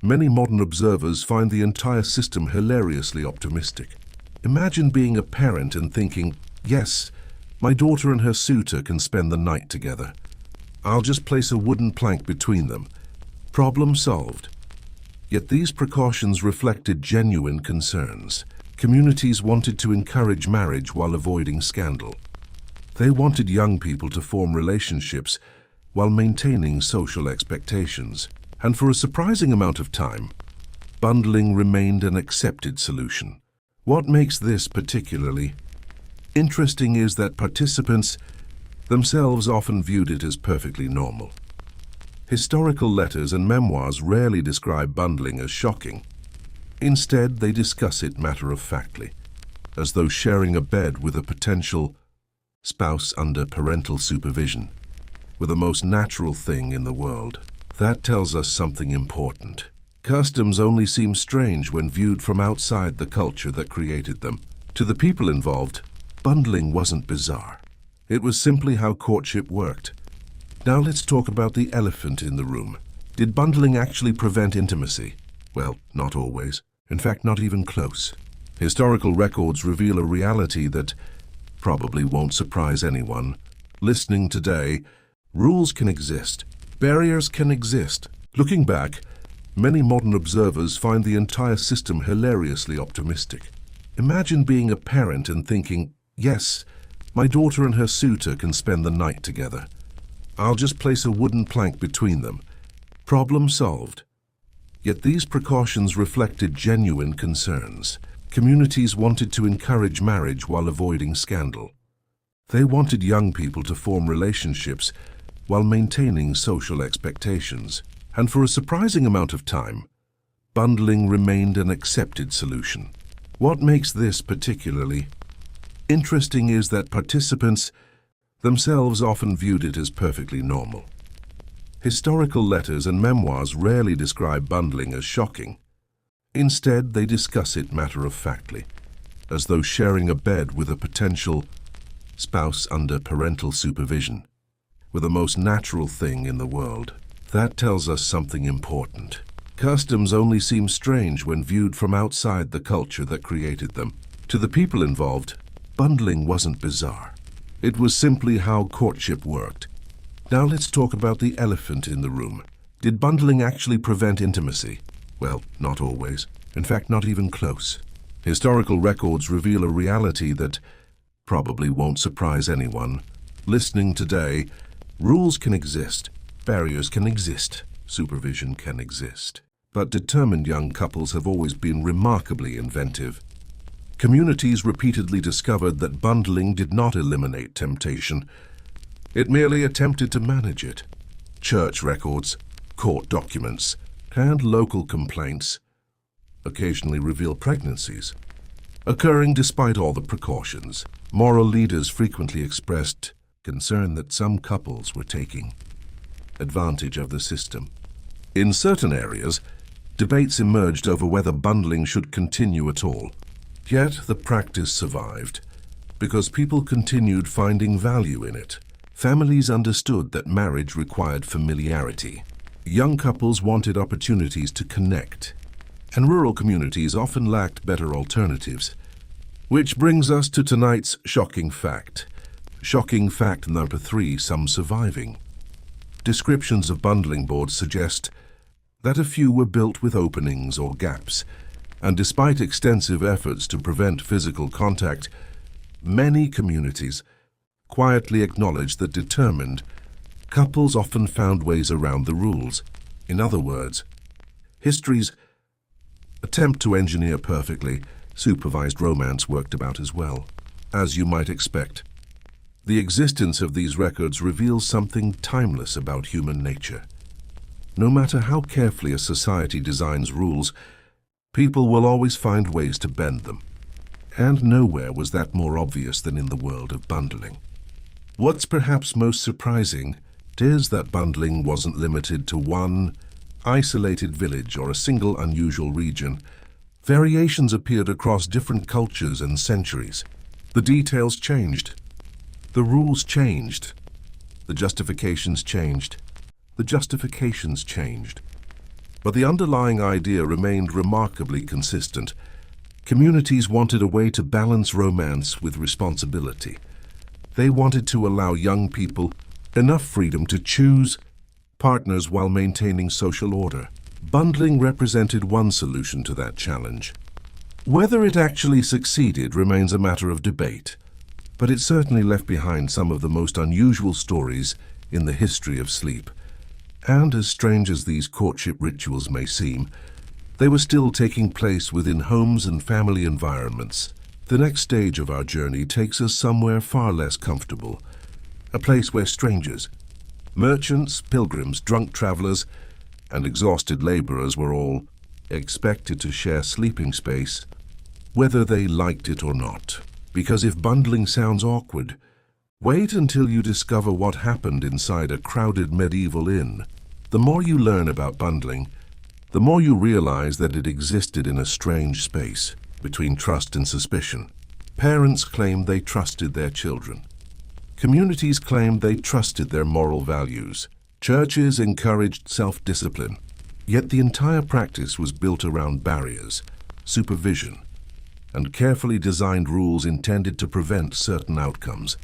many modern observers find the entire system hilariously optimistic. Imagine being a parent and thinking, yes, my daughter and her suitor can spend the night together. I'll just place a wooden plank between them. Problem solved. Yet these precautions reflected genuine concerns. Communities wanted to encourage marriage while avoiding scandal. They wanted young people to form relationships while maintaining social expectations. And for a surprising amount of time, bundling remained an accepted solution. What makes this particularly interesting is that participants themselves often viewed it as perfectly normal. Historical letters and memoirs rarely describe bundling as shocking. Instead, they discuss it matter-of-factly, as though sharing a bed with a potential spouse under parental supervision were the most natural thing in the world. That tells us something important. Customs only seem strange when viewed from outside the culture that created them. To the people involved, bundling wasn't bizarre. It was simply how courtship worked. Now let's talk about the elephant in the room. Did bundling actually prevent intimacy? Well, not always. In fact, not even close. Historical records reveal a reality that probably won't surprise anyone. Listening today, rules can exist. Barriers can exist. Looking back, many modern observers find the entire system hilariously optimistic. Imagine being a parent and thinking, yes, my daughter and her suitor can spend the night together. I'll just place a wooden plank between them. Problem solved. Yet these precautions reflected genuine concerns. Communities wanted to encourage marriage while avoiding scandal. They wanted young people to form relationships while maintaining social expectations. And for a surprising amount of time, bundling remained an accepted solution. What makes this particularly interesting is that participants themselves often viewed it as perfectly normal. Historical letters and memoirs rarely describe bundling as shocking. Instead, they discuss it matter-of-factly, as though sharing a bed with a potential spouse under parental supervision were the most natural thing in the world. That tells us something important. Customs only seem strange when viewed from outside the culture that created them. To the people involved, bundling wasn't bizarre. It was simply how courtship worked. Now let's talk about the elephant in the room. Did bundling actually prevent intimacy? Well, not always. In fact, not even close. Historical records reveal a reality that probably won't surprise anyone. Listening today, rules can exist, barriers can exist, supervision can exist. But determined young couples have always been remarkably inventive. Communities repeatedly discovered that bundling did not eliminate temptation. It merely attempted to manage it. Church records, court documents, and local complaints occasionally reveal pregnancies, occurring despite all the precautions. Moral leaders frequently expressed concern that some couples were taking advantage of the system. In certain areas, debates emerged over whether bundling should continue at all. Yet the practice survived because people continued finding value in it. Families understood that marriage required familiarity. Young couples wanted opportunities to connect, and rural communities often lacked better alternatives. Which brings us to tonight's shocking fact. Shocking fact number 3, some surviving. Descriptions of bundling boards suggest that a few were built with openings or gaps, and despite extensive efforts to prevent physical contact, many communities quietly acknowledged that determined couples often found ways around the rules. In other words, history's attempt to engineer perfectly supervised romance worked about as well. As you might expect, the existence of these records reveals something timeless about human nature. No matter how carefully a society designs rules, people will always find ways to bend them. And nowhere was that more obvious than in the world of bundling. What's perhaps most surprising is that bundling wasn't limited to one isolated village or a single unusual region. Variations appeared across different cultures and centuries. The details changed. The rules changed. The justifications changed. The justifications changed. But the underlying idea remained remarkably consistent. Communities wanted a way to balance romance with responsibility. They wanted to allow young people enough freedom to choose partners while maintaining social order. Bundling represented one solution to that challenge. Whether it actually succeeded remains a matter of debate, but it certainly left behind some of the most unusual stories in the history of sleep. And as strange as these courtship rituals may seem, they were still taking place within homes and family environments. The next stage of our journey takes us somewhere far less comfortable, a place where strangers, merchants, pilgrims, drunk travelers, and exhausted laborers were all expected to share sleeping space, whether they liked it or not. Because if bundling sounds awkward, wait until you discover what happened inside a crowded medieval inn. The more you learn about bundling, the more you realize that it existed in a strange space between trust and suspicion. Parents claimed they trusted their children. Communities claimed they trusted their moral values. Churches encouraged self-discipline. Yet the entire practice was built around barriers, supervision, and carefully designed rules intended to prevent certain outcomes.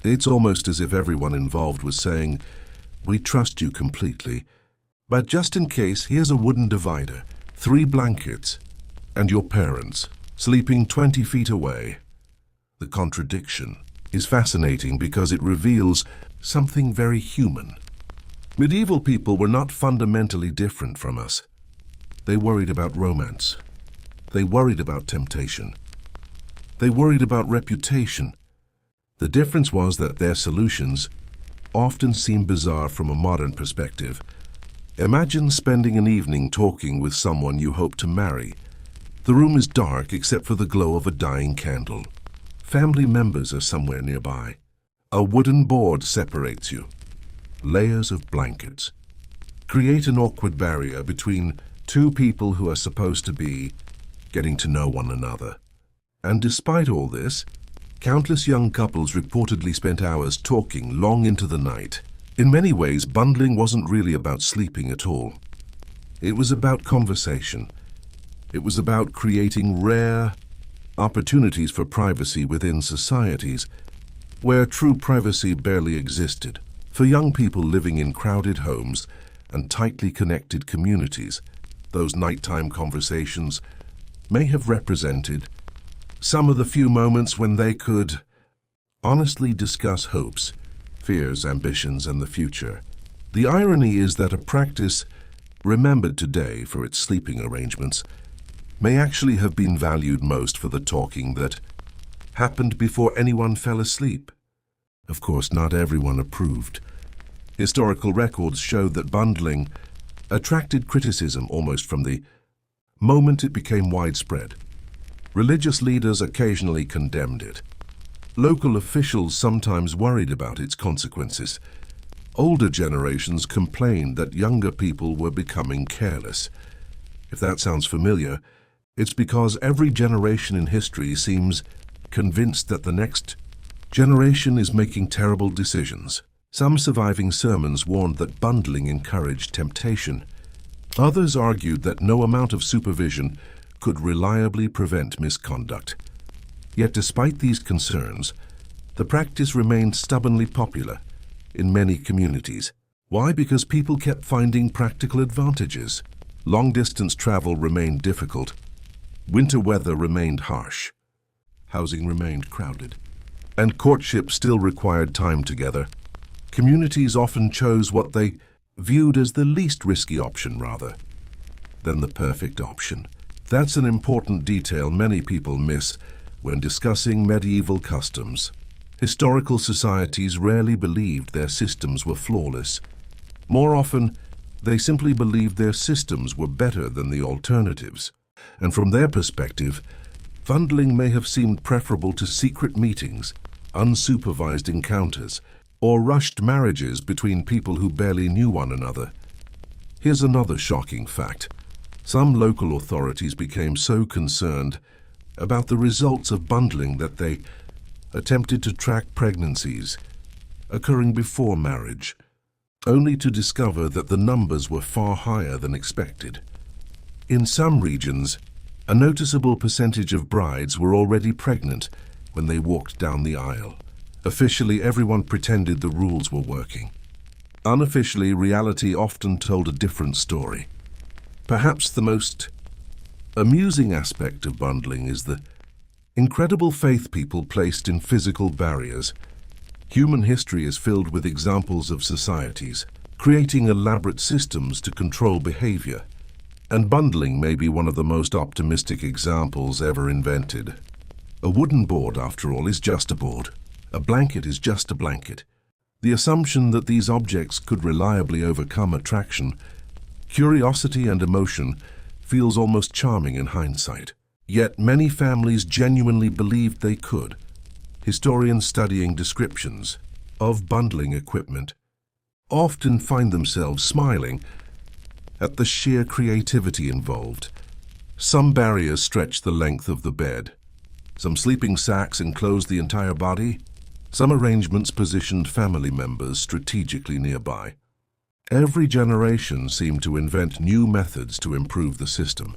It's almost as if everyone involved was saying, "We trust you completely, but just in case, here's a wooden divider, 3 blankets, and your parents, sleeping 20 feet away." The contradiction is fascinating because it reveals something very human. Medieval people were not fundamentally different from us. They worried about romance. They worried about temptation. They worried about reputation. The difference was that their solutions often seem bizarre from a modern perspective. Imagine spending an evening talking with someone you hope to marry. The room is dark except for the glow of a dying candle. Family members are somewhere nearby. A wooden board separates you. Layers of blankets create an awkward barrier between two people who are supposed to be getting to know one another. And despite all this, countless young couples reportedly spent hours talking long into the night. In many ways, bundling wasn't really about sleeping at all. It was about conversation. It was about creating rare opportunities for privacy within societies where true privacy barely existed. For young people living in crowded homes and tightly connected communities, those nighttime conversations may have represented some of the few moments when they could honestly discuss hopes, fears, ambitions, and the future. The irony is that a practice remembered today for its sleeping arrangements may actually have been valued most for the talking that happened before anyone fell asleep. Of course, not everyone approved. Historical records showed that bundling attracted criticism almost from the moment it became widespread. Religious leaders occasionally condemned it. Local officials sometimes worried about its consequences. Older generations complained that younger people were becoming careless. If that sounds familiar, it's because every generation in history seems convinced that the next generation is making terrible decisions. Some surviving sermons warned that bundling encouraged temptation. Others argued that no amount of supervision could reliably prevent misconduct. Yet despite these concerns, the practice remained stubbornly popular in many communities. Why? Because people kept finding practical advantages. Long-distance travel remained difficult. Winter weather remained harsh. Housing remained crowded. And courtship still required time together. Communities often chose what they viewed as the least risky option rather than the perfect option. That's an important detail many people miss when discussing medieval customs. Historical societies rarely believed their systems were flawless. More often, they simply believed their systems were better than the alternatives. And from their perspective, bundling may have seemed preferable to secret meetings, unsupervised encounters, or rushed marriages between people who barely knew one another. Here's another shocking fact. Some local authorities became so concerned about the results of bundling that they attempted to track pregnancies occurring before marriage, only to discover that the numbers were far higher than expected. In some regions, a noticeable percentage of brides were already pregnant when they walked down the aisle. Officially, everyone pretended the rules were working. Unofficially, reality often told a different story. Perhaps the most amusing aspect of bundling is the incredible faith people placed in physical barriers. Human history is filled with examples of societies creating elaborate systems to control behavior, and bundling may be one of the most optimistic examples ever invented. A wooden board, after all, is just a board. A blanket is just a blanket. The assumption that these objects could reliably overcome attraction, curiosity, and emotion feels almost charming in hindsight. Yet many families genuinely believed they could. Historians studying descriptions of bundling equipment often find themselves smiling at the sheer creativity involved. Some barriers stretch the length of the bed. Some sleeping sacks enclosed the entire body. Some arrangements positioned family members strategically nearby. Every generation seemed to invent new methods to improve the system,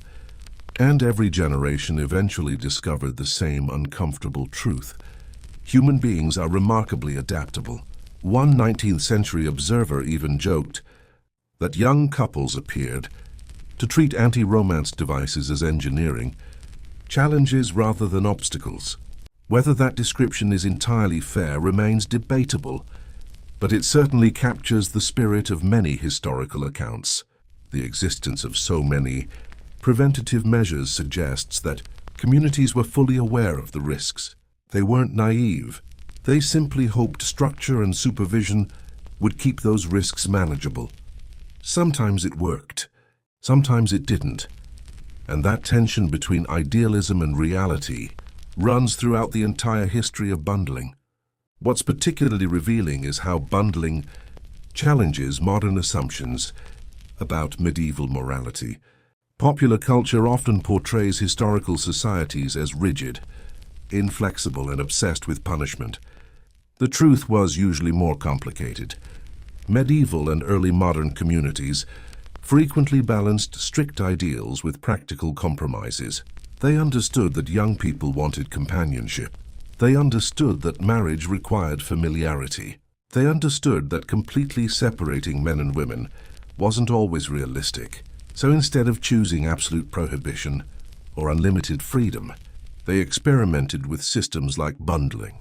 and every generation eventually discovered the same uncomfortable truth. Human beings are remarkably adaptable. One 19th century observer even joked that young couples appeared to treat anti-romance devices as engineering challenges rather than obstacles. Whether that description is entirely fair remains debatable, but it certainly captures the spirit of many historical accounts. The existence of so many preventative measures suggests that communities were fully aware of the risks. They weren't naive. They simply hoped structure and supervision would keep those risks manageable. Sometimes it worked, sometimes it didn't. And that tension between idealism and reality runs throughout the entire history of bundling. What's particularly revealing is how bundling challenges modern assumptions about medieval morality. Popular culture often portrays historical societies as rigid, inflexible, and obsessed with punishment. The truth was usually more complicated. Medieval and early modern communities frequently balanced strict ideals with practical compromises. They understood that young people wanted companionship. They understood that marriage required familiarity. They understood that completely separating men and women wasn't always realistic. So instead of choosing absolute prohibition or unlimited freedom, they experimented with systems like bundling.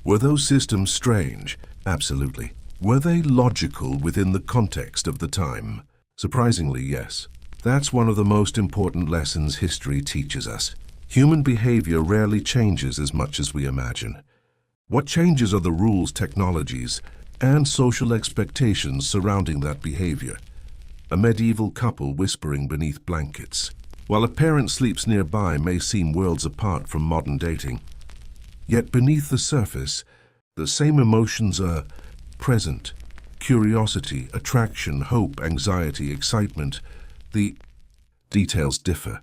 Were those systems strange? Absolutely. Were they logical within the context of the time? Surprisingly, yes. That's one of the most important lessons history teaches us. Human behavior rarely changes as much as we imagine. What changes are the rules, technologies, and social expectations surrounding that behavior. A medieval couple whispering beneath blankets, while a parent sleeps nearby, may seem worlds apart from modern dating. Yet beneath the surface, the same emotions are present. Curiosity, attraction, hope, anxiety, excitement. The details differ.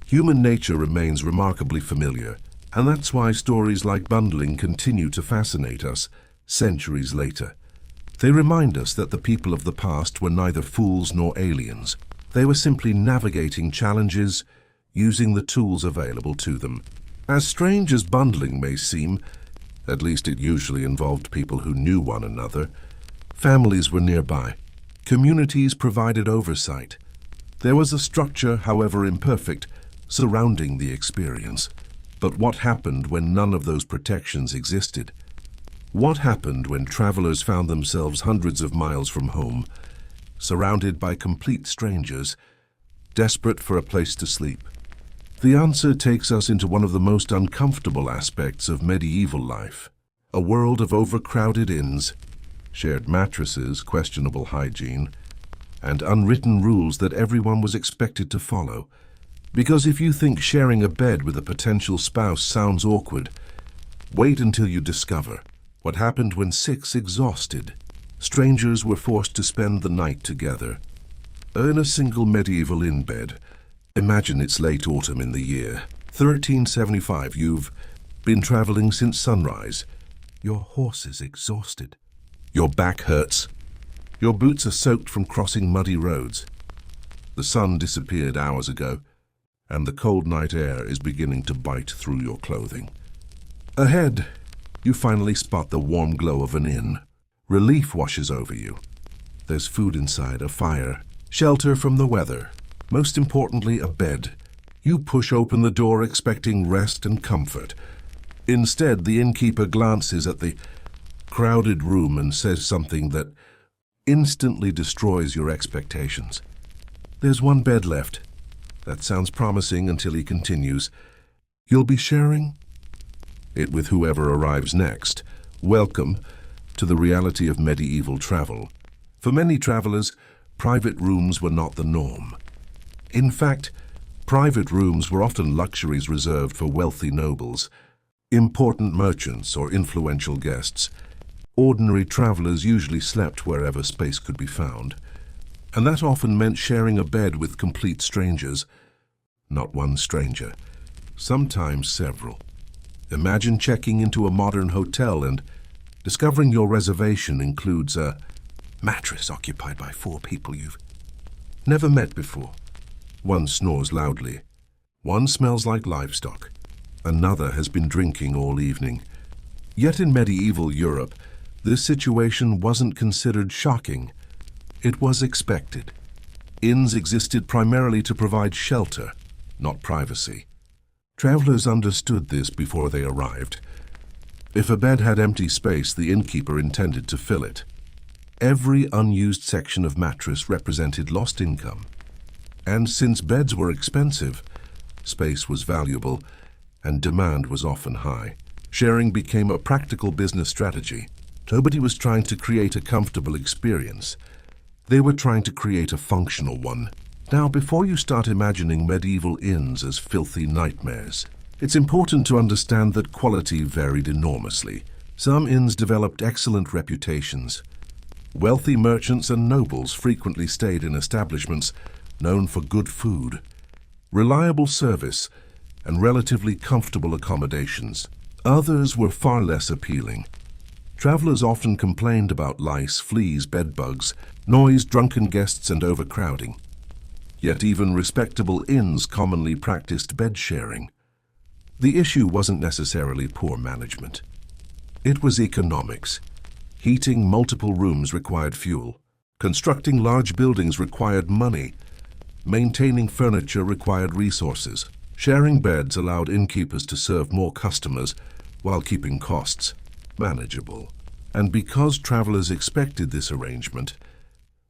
Human nature remains remarkably familiar, and that's why stories like bundling continue to fascinate us centuries later. They remind us that the people of the past were neither fools nor aliens. They were simply navigating challenges, using the tools available to them. As strange as bundling may seem, at least it usually involved people who knew one another. Families were nearby. Communities provided oversight. There was a structure, however imperfect, surrounding the experience. But what happened when none of those protections existed? What happened when travelers found themselves hundreds of miles from home, surrounded by complete strangers, desperate for a place to sleep? The answer takes us into one of the most uncomfortable aspects of medieval life. A world of overcrowded inns, shared mattresses, questionable hygiene, and unwritten rules that everyone was expected to follow. Because if you think sharing a bed with a potential spouse sounds awkward, wait until you discover what happened when 6 exhausted strangers were forced to spend the night together. In a single medieval inn bed. Imagine it's late autumn in the year 1375. You've been traveling since sunrise. Your horse is exhausted. Your back hurts. Your boots are soaked from crossing muddy roads. The sun disappeared hours ago, and the cold night air is beginning to bite through your clothing. Ahead, you finally spot the warm glow of an inn. Relief washes over you. There's food inside, a fire, shelter from the weather. Most importantly, a bed. You push open the door expecting rest and comfort. Instead, the innkeeper glances at the crowded room and says something that instantly destroys your expectations. There's one bed left. That sounds promising until he continues. You'll be sharing it with whoever arrives next. Welcome to the reality of medieval travel. For many travelers, private rooms were not the norm. In fact, private rooms were often luxuries reserved for wealthy nobles, important merchants, or influential guests. Ordinary travelers usually slept wherever space could be found, and that often meant sharing a bed with complete strangers. Not one stranger, sometimes several. Imagine checking into a modern hotel and discovering your reservation includes a mattress occupied by 4 people you've never met before. One snores loudly. One smells like livestock. Another has been drinking all evening. Yet in medieval Europe, this situation wasn't considered shocking. It was expected. Inns existed primarily to provide shelter, not privacy. Travelers understood this before they arrived. If a bed had empty space, the innkeeper intended to fill it. Every unused section of mattress represented lost income. And since beds were expensive, space was valuable, and demand was often high. Sharing became a practical business strategy. Nobody was trying to create a comfortable experience. They were trying to create a functional one. Now, before you start imagining medieval inns as filthy nightmares, it's important to understand that quality varied enormously. Some inns developed excellent reputations. Wealthy merchants and nobles frequently stayed in establishments known for good food, reliable service, and relatively comfortable accommodations. Others were far less appealing. Travelers often complained about lice, fleas, bedbugs, noise, drunken guests, and overcrowding. Yet even respectable inns commonly practiced bed sharing. The issue wasn't necessarily poor management. It was economics. Heating multiple rooms required fuel. Constructing large buildings required money. Maintaining furniture required resources. Sharing beds allowed innkeepers to serve more customers while keeping costs manageable. And because travelers expected this arrangement,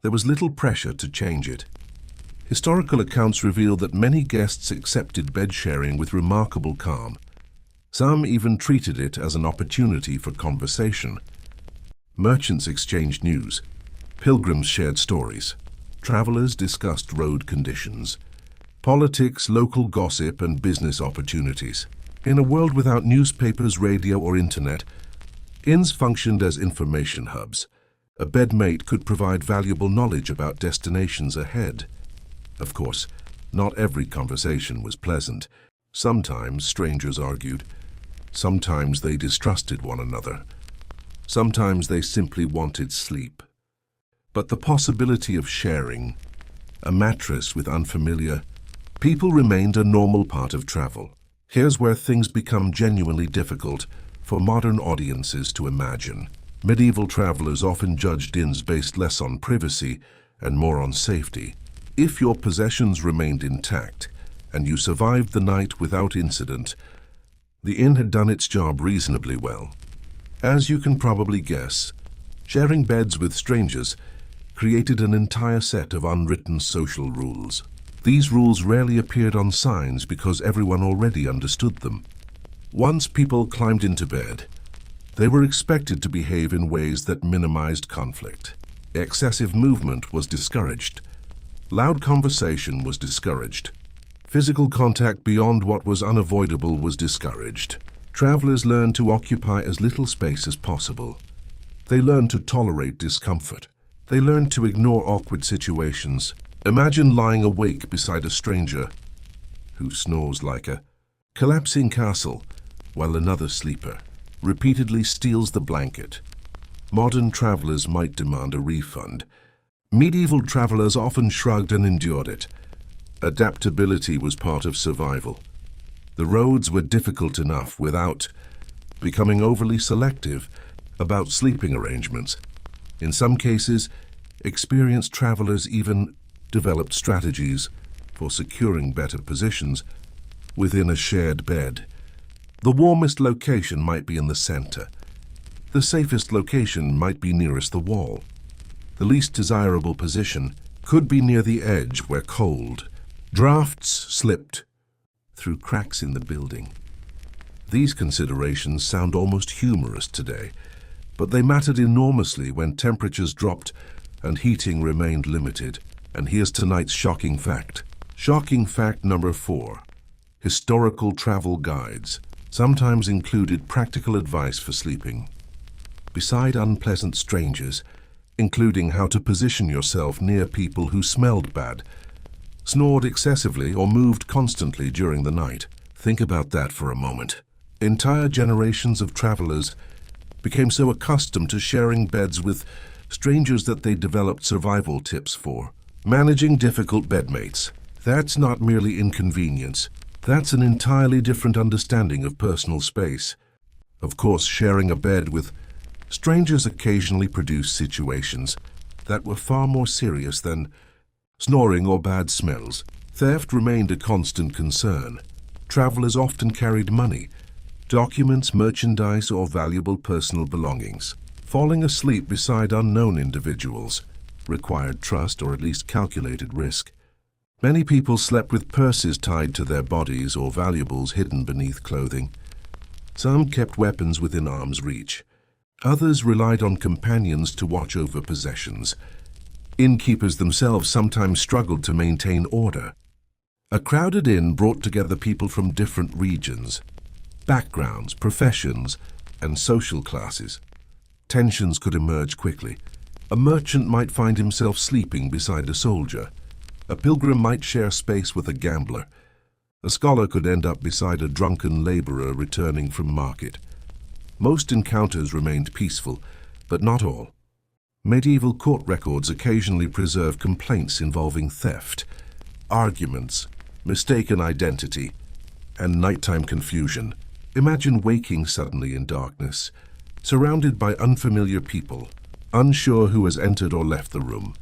there was little pressure to change it. Historical accounts reveal that many guests accepted bed sharing with remarkable calm. Some even treated it as an opportunity for conversation. Merchants exchanged news. Pilgrims shared stories. Travelers discussed road conditions. Politics, local gossip, and business opportunities. In a world without newspapers, radio, or internet, inns functioned as information hubs. A bedmate could provide valuable knowledge about destinations ahead. Of course, not every conversation was pleasant. Sometimes strangers argued. Sometimes they distrusted one another. Sometimes they simply wanted sleep. But the possibility of sharing a mattress with unfamiliar people remained a normal part of travel. Here's where things become genuinely difficult for modern audiences to imagine. Medieval travelers often judged inns based less on privacy and more on safety. If your possessions remained intact and you survived the night without incident, the inn had done its job reasonably well. As you can probably guess, sharing beds with strangers created an entire set of unwritten social rules. These rules rarely appeared on signs because everyone already understood them. Once people climbed into bed, they were expected to behave in ways that minimized conflict. Excessive movement was discouraged. Loud conversation was discouraged. Physical contact beyond what was unavoidable was discouraged. Travelers learned to occupy as little space as possible. They learned to tolerate discomfort. They learned to ignore awkward situations. Imagine lying awake beside a stranger who snores like a collapsing castle while another sleeper repeatedly steals the blanket. Modern travelers might demand a refund. Medieval travelers often shrugged and endured it. Adaptability was part of survival. The roads were difficult enough without becoming overly selective about sleeping arrangements. In some cases, experienced travelers even developed strategies for securing better positions within a shared bed. The warmest location might be in the center. The safest location might be nearest the wall. The least desirable position could be near the edge where cold drafts slipped through cracks in the building. These considerations sound almost humorous today, but they mattered enormously when temperatures dropped and heating remained limited. And here's tonight's shocking fact. Shocking fact number 4. Historical travel guides sometimes included practical advice for sleeping. Beside unpleasant strangers, including how to position yourself near people who smelled bad, snored excessively, or moved constantly during the night. Think about that for a moment. Entire generations of travelers became so accustomed to sharing beds with strangers that they developed survival tips for managing difficult bedmates. That's not merely inconvenience. That's an entirely different understanding of personal space. Of course, sharing a bed with strangers occasionally produced situations that were far more serious than snoring or bad smells. Theft remained a constant concern. Travelers often carried money, documents, merchandise, or valuable personal belongings. Falling asleep beside unknown individuals required trust or at least calculated risk. Many people slept with purses tied to their bodies or valuables hidden beneath clothing. Some kept weapons within arm's reach. Others relied on companions to watch over possessions. Innkeepers themselves sometimes struggled to maintain order. A crowded inn brought together people from different regions, backgrounds, professions, and social classes. Tensions could emerge quickly. A merchant might find himself sleeping beside a soldier. A pilgrim might share space with a gambler. A scholar could end up beside a drunken laborer returning from market. Most encounters remained peaceful, but not all. Medieval court records occasionally preserve complaints involving theft, arguments, mistaken identity, and nighttime confusion. Imagine waking suddenly in darkness, surrounded by unfamiliar people, unsure who has entered or left the room.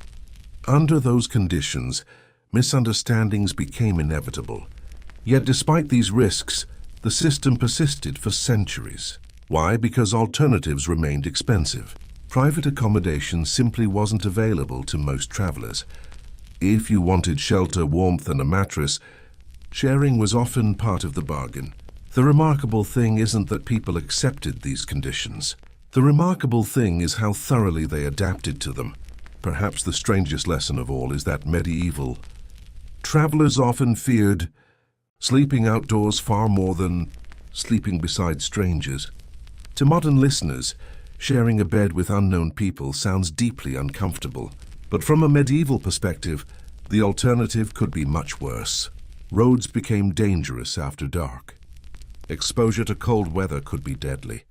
Under those conditions, misunderstandings became inevitable. Yet despite these risks, the system persisted for centuries. Why? Because alternatives remained expensive. Private accommodation simply wasn't available to most travelers. If you wanted shelter, warmth, and a mattress, sharing was often part of the bargain. The remarkable thing isn't that people accepted these conditions. The remarkable thing is how thoroughly they adapted to them. Perhaps the strangest lesson of all is that medieval travelers often feared sleeping outdoors far more than sleeping beside strangers. To modern listeners, sharing a bed with unknown people sounds deeply uncomfortable. But from a medieval perspective, the alternative could be much worse. Roads became dangerous after dark. Exposure to cold weather could be deadly.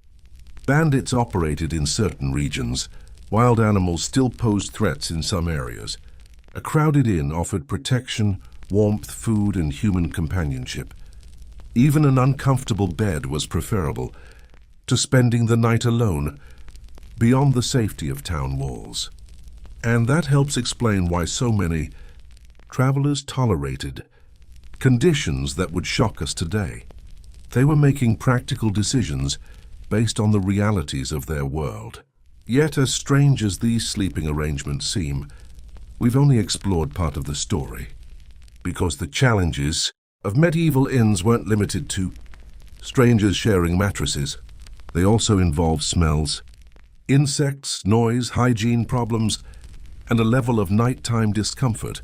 Bandits operated in certain regions. Wild animals still posed threats in some areas. A crowded inn offered protection, warmth, food, and human companionship. Even an uncomfortable bed was preferable to spending the night alone, beyond the safety of town walls. And that helps explain why so many travelers tolerated conditions that would shock us today. They were making practical decisions based on the realities of their world. Yet, as strange as these sleeping arrangements seem, we've only explored part of the story, because the challenges of medieval inns weren't limited to strangers sharing mattresses. They also involved smells, insects, noise, hygiene problems, and a level of nighttime discomfort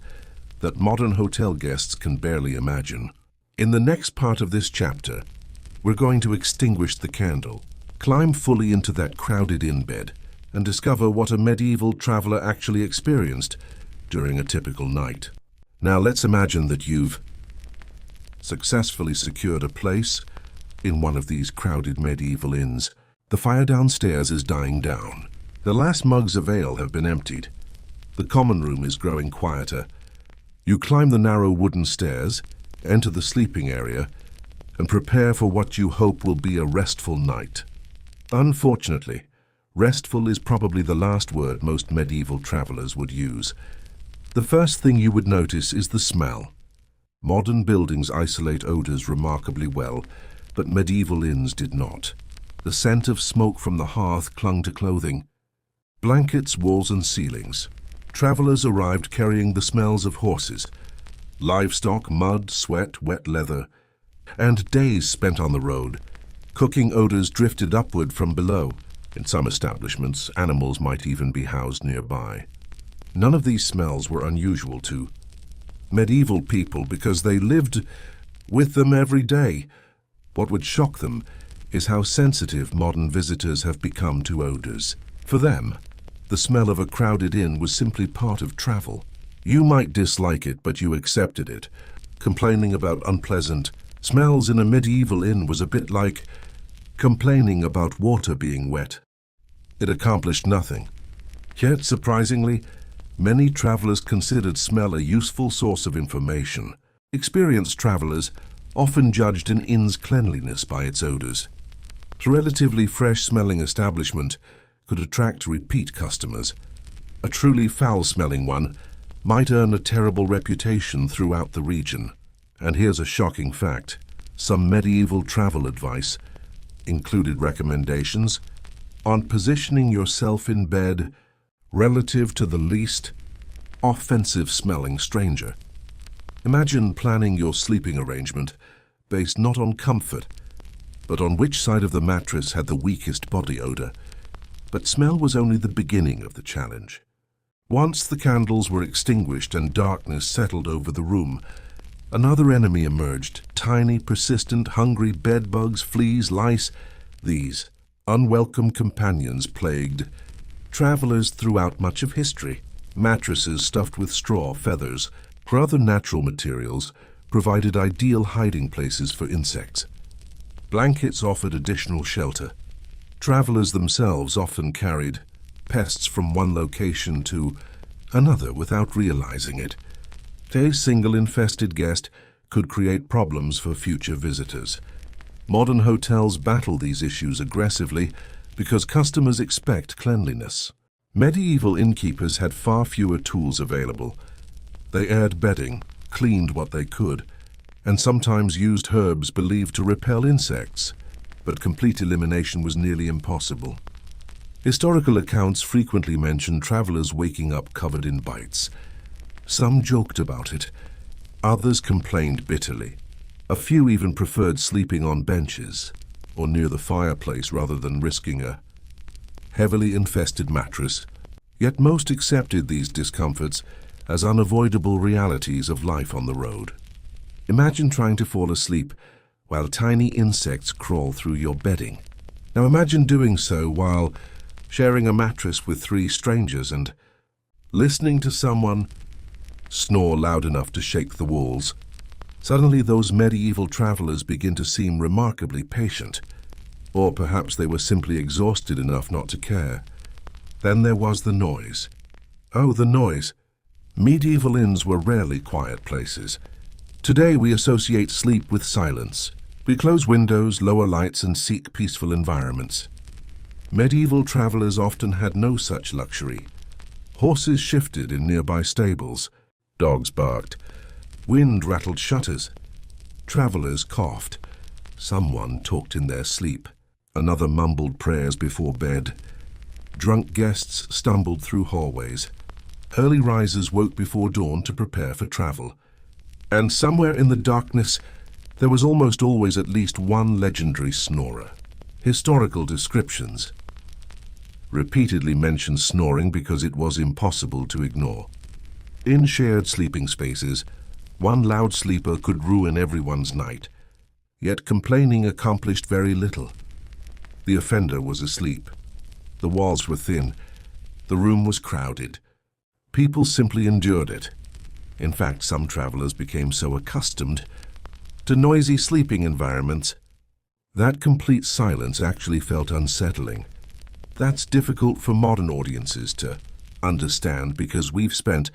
that modern hotel guests can barely imagine. In the next part of this chapter, we're going to extinguish the candle, climb fully into that crowded inn bed, and discover what a medieval traveler actually experienced during a typical night. Now let's imagine that you've successfully secured a place in one of these crowded medieval inns. The fire downstairs is dying down. The last mugs of ale have been emptied. The common room is growing quieter. You climb the narrow wooden stairs, enter the sleeping area, and prepare for what you hope will be a restful night. Unfortunately, restful is probably the last word most medieval travelers would use. The first thing you would notice is the smell. Modern buildings isolate odors remarkably well, but medieval inns did not. The scent of smoke from the hearth clung to clothing, blankets, walls, and ceilings. Travelers arrived carrying the smells of horses, livestock, mud, sweat, wet leather, and days spent on the road. Cooking odors drifted upward from below. In some establishments, animals might even be housed nearby. None of these smells were unusual to medieval people because they lived with them every day. What would shock them is how sensitive modern visitors have become to odors. For them, the smell of a crowded inn was simply part of travel. You might dislike it, but you accepted it. Complaining about unpleasant smells in a medieval inn was a bit like complaining about water being wet. It accomplished nothing. Yet, surprisingly, many travelers considered smell a useful source of information. Experienced travelers often judged an inn's cleanliness by its odors. A relatively fresh-smelling establishment could attract repeat customers. A truly foul-smelling one might earn a terrible reputation throughout the region. And here's a shocking fact. Some medieval travel advice included recommendations on positioning yourself in bed relative to the least offensive-smelling stranger. Imagine planning your sleeping arrangement based not on comfort, but on which side of the mattress had the weakest body odor. But smell was only the beginning of the challenge. Once the candles were extinguished and darkness settled over the room, another enemy emerged. Tiny, persistent, hungry bedbugs, fleas, lice. These unwelcome companions plagued travelers throughout much of history. Mattresses stuffed with straw, feathers, or other natural materials provided ideal hiding places for insects. Blankets offered additional shelter. Travelers themselves often carried pests from one location to another without realizing it. A single infested guest could create problems for future visitors. Modern hotels battle these issues aggressively because customers expect cleanliness. Medieval innkeepers had far fewer tools available. They aired bedding, cleaned what they could, and sometimes used herbs believed to repel insects, but complete elimination was nearly impossible. Historical accounts frequently mention travelers waking up covered in bites. Some joked about it, others complained bitterly. A few even preferred sleeping on benches or near the fireplace rather than risking a heavily infested mattress. Yet most accepted these discomforts as unavoidable realities of life on the road. Imagine trying to fall asleep while tiny insects crawl through your bedding. Now imagine doing so while sharing a mattress with 3 strangers and listening to someone snore loud enough to shake the walls. Suddenly those medieval travelers begin to seem remarkably patient, or perhaps they were simply exhausted enough not to care. Then there was the noise. Oh, the noise. Medieval inns were rarely quiet places. Today we associate sleep with silence. We close windows, lower lights, and seek peaceful environments. Medieval travelers often had no such luxury. Horses shifted in nearby stables. Dogs barked. Wind rattled shutters. Travelers coughed. Someone talked in their sleep. Another mumbled prayers before bed. Drunk guests stumbled through hallways. Early risers woke before dawn to prepare for travel. And somewhere in the darkness, there was almost always at least one legendary snorer. Historical descriptions repeatedly mention snoring because it was impossible to ignore. In shared sleeping spaces, one loud sleeper could ruin everyone's night. Yet complaining accomplished very little. The offender was asleep. The walls were thin. The room was crowded. People simply endured it. In fact, some travelers became so accustomed to noisy sleeping environments that complete silence actually felt unsettling. That's difficult for modern audiences to understand because we've spent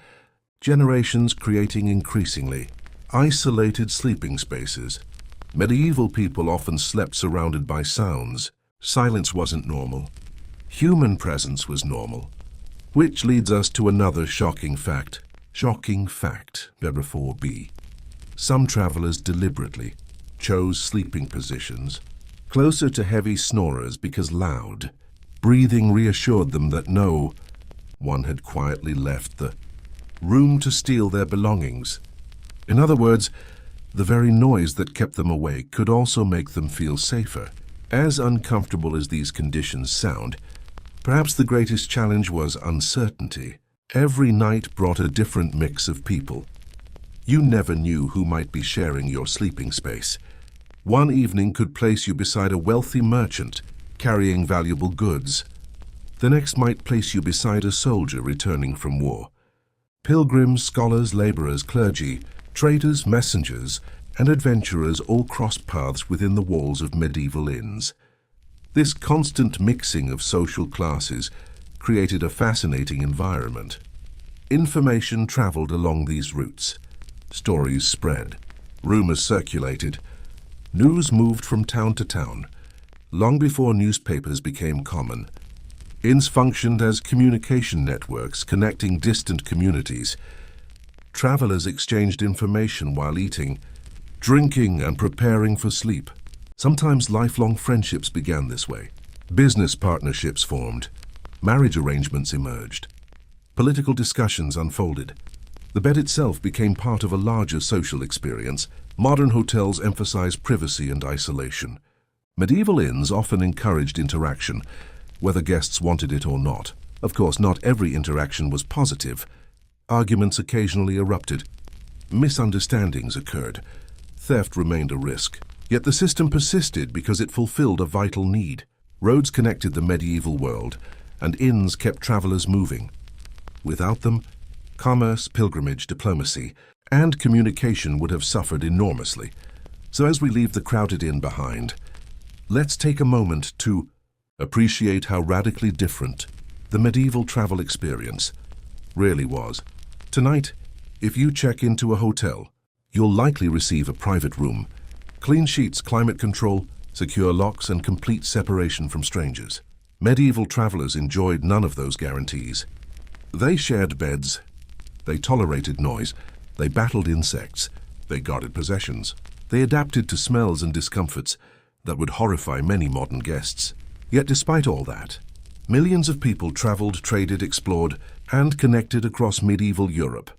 generations creating increasingly isolated sleeping spaces. Medieval people often slept surrounded by sounds. Silence wasn't normal. Human presence was normal. Which leads us to another shocking fact. Shocking fact, number 4b. Some travelers deliberately chose sleeping positions closer to heavy snorers because loud breathing reassured them that no one had quietly left the room to steal their belongings. In other words, the very noise that kept them awake could also make them feel safer. As uncomfortable as these conditions sound, perhaps the greatest challenge was uncertainty. Every night brought a different mix of people. You never knew who might be sharing your sleeping space. One evening could place you beside a wealthy merchant carrying valuable goods. The next might place you beside a soldier returning from war. Pilgrims, scholars, laborers, clergy, traders, messengers, and adventurers all crossed paths within the walls of medieval inns. This constant mixing of social classes created a fascinating environment. Information traveled along these routes. Stories spread. Rumors circulated. News moved from town to town. Long before newspapers became common, inns functioned as communication networks connecting distant communities. Travelers exchanged information while eating, drinking, and preparing for sleep. Sometimes lifelong friendships began this way. Business partnerships formed. Marriage arrangements emerged. Political discussions unfolded. The bed itself became part of a larger social experience. Modern hotels emphasize privacy and isolation. Medieval inns often encouraged interaction, whether guests wanted it or not. Of course, not every interaction was positive. Arguments occasionally erupted. Misunderstandings occurred. Theft remained a risk. Yet the system persisted because it fulfilled a vital need. Roads connected the medieval world, and inns kept travelers moving. Without them, commerce, pilgrimage, diplomacy, and communication would have suffered enormously. So as we leave the crowded inn behind, let's take a moment to appreciate how radically different the medieval travel experience really was. Tonight, if you check into a hotel, you'll likely receive a private room, clean sheets, climate control, secure locks, and complete separation from strangers. Medieval travelers enjoyed none of those guarantees. They shared beds, they tolerated noise, they battled insects, they guarded possessions. They adapted to smells and discomforts that would horrify many modern guests. Yet despite all that, millions of people traveled, traded, explored, and connected across medieval Europe.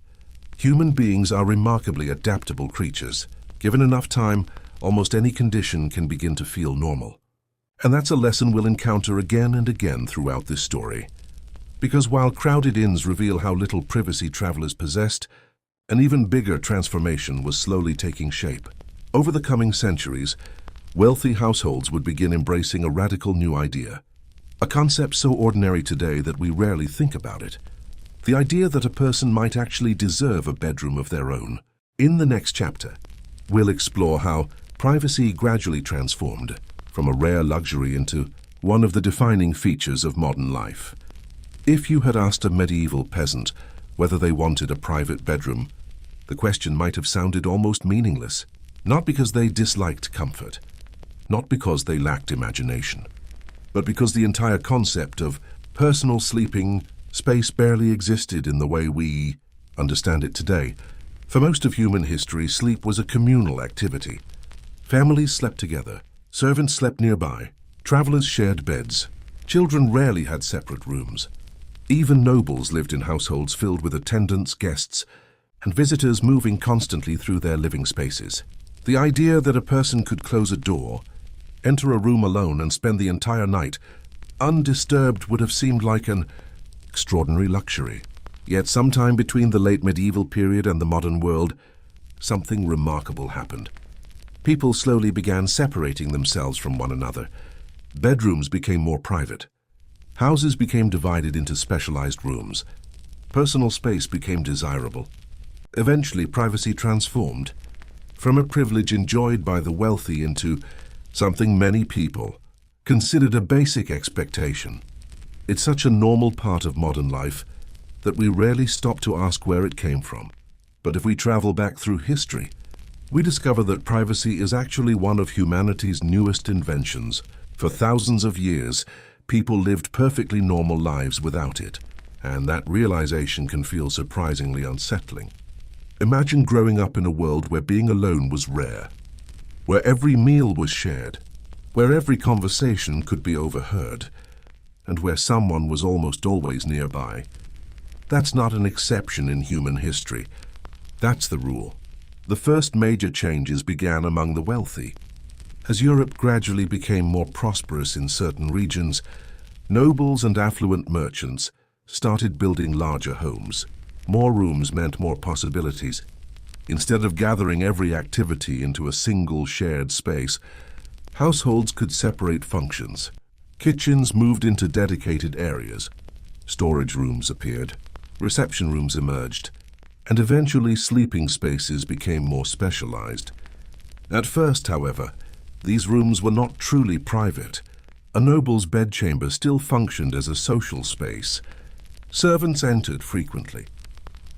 Human beings are remarkably adaptable creatures. Given enough time, almost any condition can begin to feel normal. And that's a lesson we'll encounter again and again throughout this story. Because while crowded inns reveal how little privacy travelers possessed, an even bigger transformation was slowly taking shape. Over the coming centuries, wealthy households would begin embracing a radical new idea. A concept so ordinary today that we rarely think about it. The idea that a person might actually deserve a bedroom of their own. In the next chapter, we'll explore how privacy gradually transformed from a rare luxury into one of the defining features of modern life. If you had asked a medieval peasant whether they wanted a private bedroom, the question might have sounded almost meaningless, not because they disliked comfort, not because they lacked imagination, but because the entire concept of personal sleeping space barely existed in the way we understand it today. For most of human history, sleep was a communal activity. Families slept together, servants slept nearby, travelers shared beds, children rarely had separate rooms. Even nobles lived in households filled with attendants, guests, and visitors moving constantly through their living spaces. The idea that a person could close a door, enter a room alone, and spend the entire night undisturbed would have seemed like an extraordinary luxury. Yet sometime between the late medieval period and the modern world, something remarkable happened. People slowly began separating themselves from one another. Bedrooms became more private. Houses became divided into specialized rooms. Personal space became desirable. Eventually, privacy transformed from a privilege enjoyed by the wealthy into something many people considered a basic expectation. It's such a normal part of modern life that we rarely stop to ask where it came from. But if we travel back through history, we discover that privacy is actually one of humanity's newest inventions. For thousands of years, people lived perfectly normal lives without it, and that realization can feel surprisingly unsettling. Imagine growing up in a world where being alone was rare, where every meal was shared, where every conversation could be overheard, and where someone was almost always nearby. That's not an exception in human history. That's the rule. The first major changes began among the wealthy. As Europe gradually became more prosperous in certain regions, nobles and affluent merchants started building larger homes. More rooms meant more possibilities. Instead of gathering every activity into a single shared space, households could separate functions. Kitchens moved into dedicated areas. Storage rooms appeared. Reception rooms emerged. And eventually sleeping spaces became more specialized. At first, however, these rooms were not truly private. A noble's bedchamber still functioned as a social space. Servants entered frequently.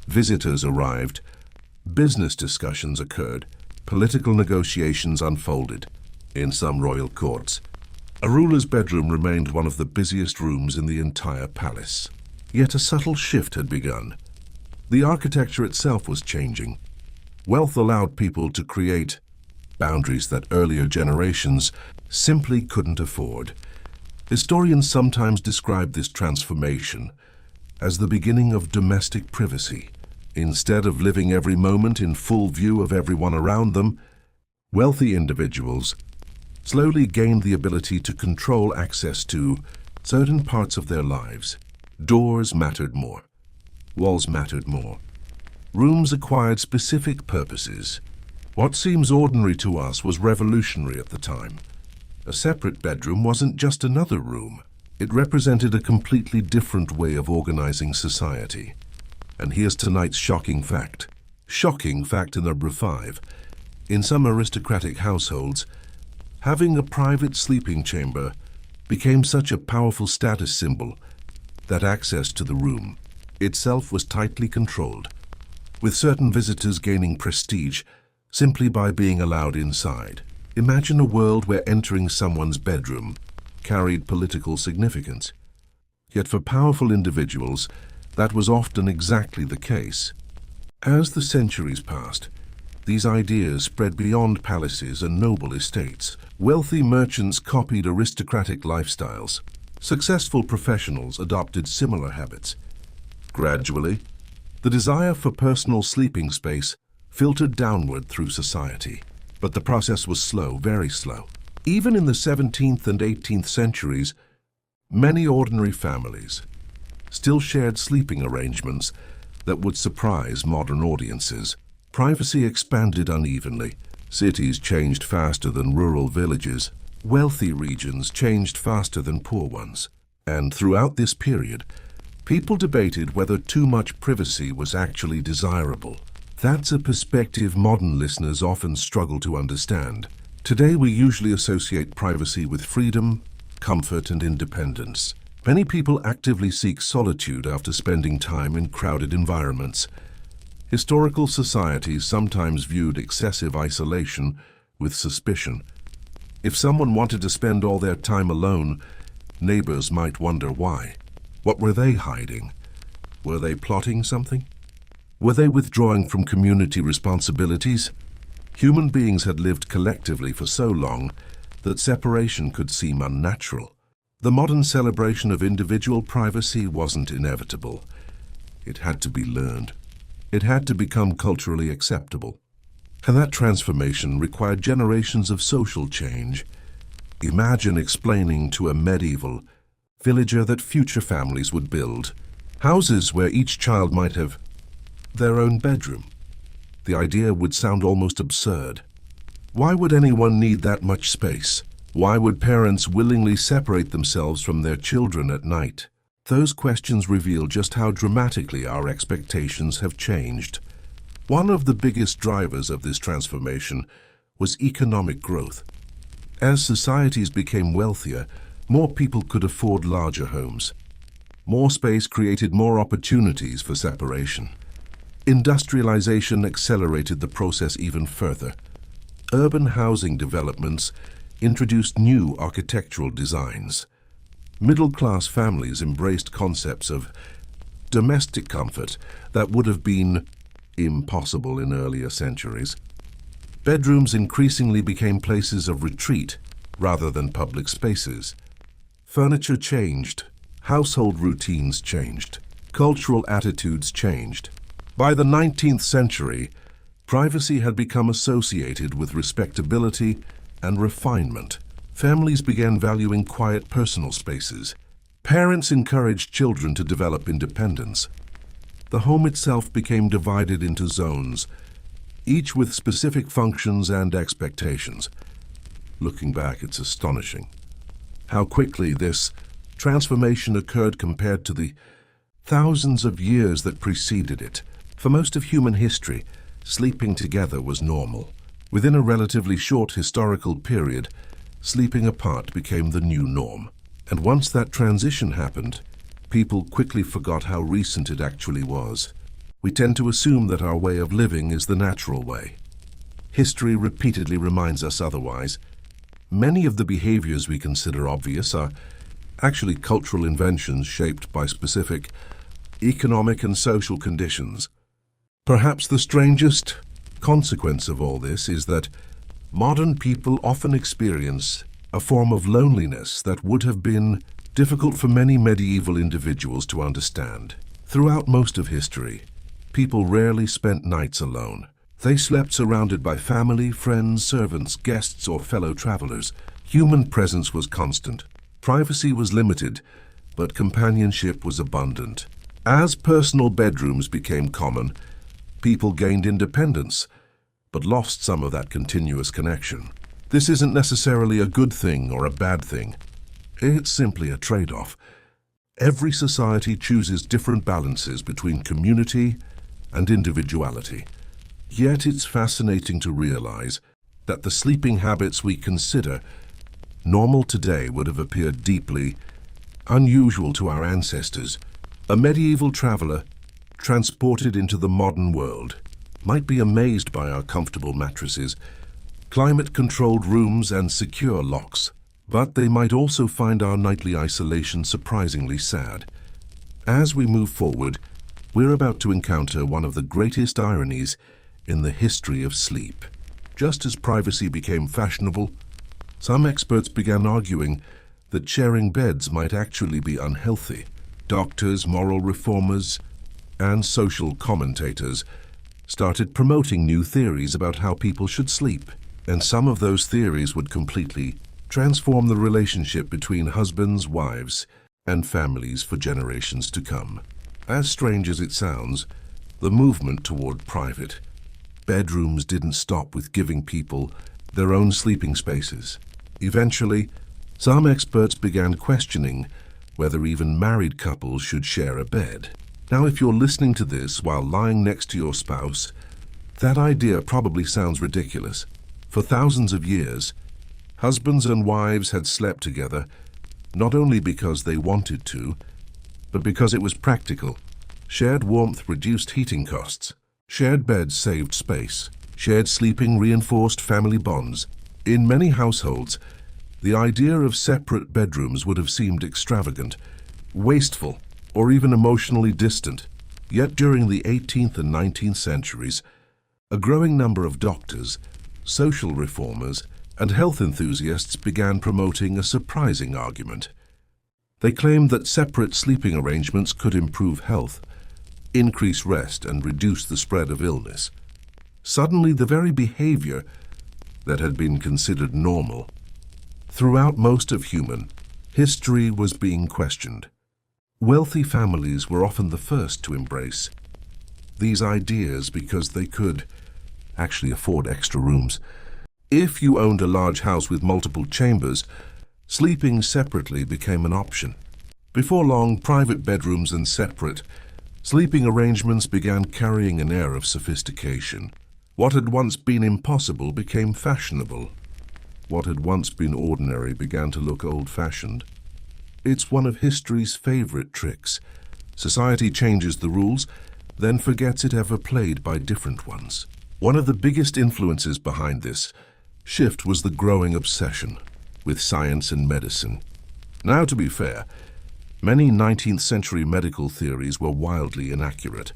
Visitors arrived. Business discussions occurred. Political negotiations unfolded. In some royal courts, a ruler's bedroom remained one of the busiest rooms in the entire palace. Yet a subtle shift had begun. The architecture itself was changing. Wealth allowed people to create boundaries that earlier generations simply couldn't afford. Historians sometimes describe this transformation as the beginning of domestic privacy. Instead of living every moment in full view of everyone around them, wealthy individuals slowly gained the ability to control access to certain parts of their lives. Doors mattered more. Walls mattered more. Rooms acquired specific purposes. What seems ordinary to us was revolutionary at the time. A separate bedroom wasn't just another room. It represented a completely different way of organizing society. And here's tonight's shocking fact. Shocking fact number 5. In some aristocratic households, having a private sleeping chamber became such a powerful status symbol that access to the room itself was tightly controlled, with certain visitors gaining prestige simply by being allowed inside. Imagine a world where entering someone's bedroom carried political significance. Yet for powerful individuals, that was often exactly the case. As the centuries passed, these ideas spread beyond palaces and noble estates. Wealthy merchants copied aristocratic lifestyles. Successful professionals adopted similar habits. Gradually, The desire for personal sleeping space filtered downward through society. But the process was slow, very slow. Even in the 17th and 18th centuries, many ordinary families still shared sleeping arrangements that would surprise modern audiences. Privacy expanded unevenly. Cities changed faster than rural villages. Wealthy regions changed faster than poor ones. And throughout this period, people debated whether too much privacy was actually desirable. That's a perspective modern listeners often struggle to understand. Today we usually associate privacy with freedom, comfort, and independence. Many people actively seek solitude after spending time in crowded environments. Historical societies sometimes viewed excessive isolation with suspicion. If someone wanted to spend all their time alone, neighbors might wonder why. What were they hiding? Were they plotting something? Were they withdrawing from community responsibilities? Human beings had lived collectively for so long that separation could seem unnatural. The modern celebration of individual privacy wasn't inevitable. It had to be learned. It had to become culturally acceptable. And that transformation required generations of social change. Imagine explaining to a medieval villager that future families would build houses where each child might have their own bedroom. The idea would sound almost absurd. Why would anyone need that much space? Why would parents willingly separate themselves from their children at night? Those questions reveal just how dramatically our expectations have changed. One of the biggest drivers of this transformation was economic growth. As societies became wealthier, more people could afford larger homes. More space created more opportunities for separation. Industrialization accelerated the process even further. Urban housing developments introduced new architectural designs. Middle-class families embraced concepts of domestic comfort that would have been impossible in earlier centuries. Bedrooms increasingly became places of retreat rather than public spaces. Furniture changed, household routines changed, cultural attitudes changed. By the 19th century, privacy had become associated with respectability and refinement. Families began valuing quiet personal spaces. Parents encouraged children to develop independence. The home itself became divided into zones, each with specific functions and expectations. Looking back, it's astonishing how quickly this transformation occurred compared to the thousands of years that preceded it. For most of human history, sleeping together was normal. Within a relatively short historical period, sleeping apart became the new norm. And once that transition happened, people quickly forgot how recent it actually was. We tend to assume that our way of living is the natural way. History repeatedly reminds us otherwise. Many of the behaviors we consider obvious are actually cultural inventions shaped by specific economic and social conditions. Perhaps the strangest consequence of all this is that modern people often experience a form of loneliness that would have been difficult for many medieval individuals to understand. Throughout most of history, people rarely spent nights alone. They slept surrounded by family, friends, servants, guests, or fellow travelers. Human presence was constant. Privacy was limited, but companionship was abundant. As personal bedrooms became common, people gained independence, but lost some of that continuous connection. This isn't necessarily a good thing or a bad thing. It's simply a trade-off. Every society chooses different balances between community and individuality. Yet it's fascinating to realize that the sleeping habits we consider normal today would have appeared deeply unusual to our ancestors. A medieval traveler transported into the modern world might be amazed by our comfortable mattresses, climate-controlled rooms, and secure locks. But they might also find our nightly isolation surprisingly sad. As we move forward, we're about to encounter one of the greatest ironies in the history of sleep. Just as privacy became fashionable, some experts began arguing that sharing beds might actually be unhealthy. Doctors, moral reformers, and social commentators started promoting new theories about how people should sleep. And some of those theories would completely transform the relationship between husbands, wives, and families for generations to come. As strange as it sounds, the movement toward private bedrooms didn't stop with giving people their own sleeping spaces. Eventually, some experts began questioning whether even married couples should share a bed. Now, if you're listening to this while lying next to your spouse, that idea probably sounds ridiculous. For thousands of years, husbands and wives had slept together not only because they wanted to, but because it was practical. Shared warmth reduced heating costs. Shared beds saved space. Shared sleeping reinforced family bonds. In many households, the idea of separate bedrooms would have seemed extravagant, wasteful, or even emotionally distant. Yet during the 18th and 19th centuries, a growing number of doctors, social reformers, and health enthusiasts began promoting a surprising argument. They claimed that separate sleeping arrangements could improve health, increase rest, and reduce the spread of illness. Suddenly, the very behavior that had been considered normal throughout most of human history was being questioned. Wealthy families were often the first to embrace these ideas because they could actually afford extra rooms. If you owned a large house with multiple chambers, sleeping separately became an option. Before long, private bedrooms and separate sleeping arrangements began carrying an air of sophistication. What had once been impossible became fashionable. What had once been ordinary began to look old-fashioned. It's one of history's favorite tricks. Society changes the rules, then forgets it ever played by different ones. One of the biggest influences behind this shift was the growing obsession with science and medicine. Now, to be fair, many 19th century medical theories were wildly inaccurate.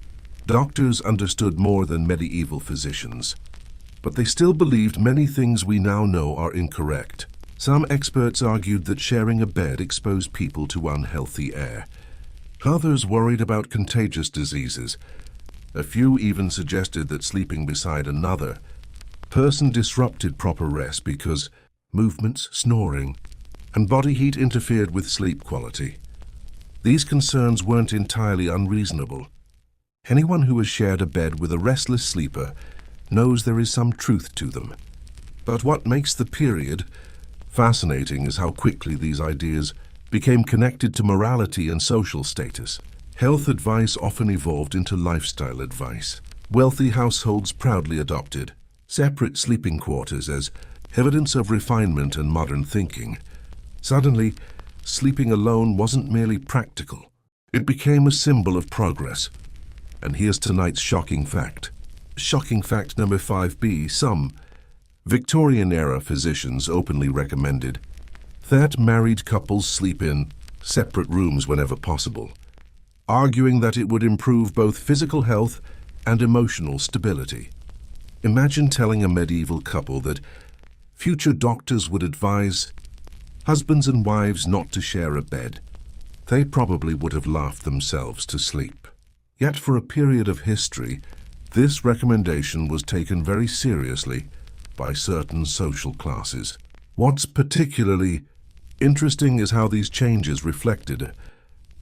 Doctors understood more than medieval physicians, but they still believed many things we now know are incorrect. Some experts argued that sharing a bed exposed people to unhealthy air. Others worried about contagious diseases. A few even suggested that sleeping beside another person disrupted proper rest because movements, snoring, and body heat interfered with sleep quality. These concerns weren't entirely unreasonable. Anyone who has shared a bed with a restless sleeper knows there is some truth to them. But what makes the period fascinating is how quickly these ideas became connected to morality and social status. Health advice often evolved into lifestyle advice. Wealthy households proudly adopted separate sleeping quarters as evidence of refinement and modern thinking. Suddenly, sleeping alone wasn't merely practical. It became a symbol of progress. And here's tonight's shocking fact. Shocking fact number 5B. Some Victorian-era physicians openly recommended that married couples sleep in separate rooms whenever possible, arguing that it would improve both physical health and emotional stability. Imagine telling a medieval couple that future doctors would advise husbands and wives not to share a bed. They probably would have laughed themselves to sleep. Yet for a period of history, this recommendation was taken very seriously by certain social classes. What's particularly interesting is how these changes reflected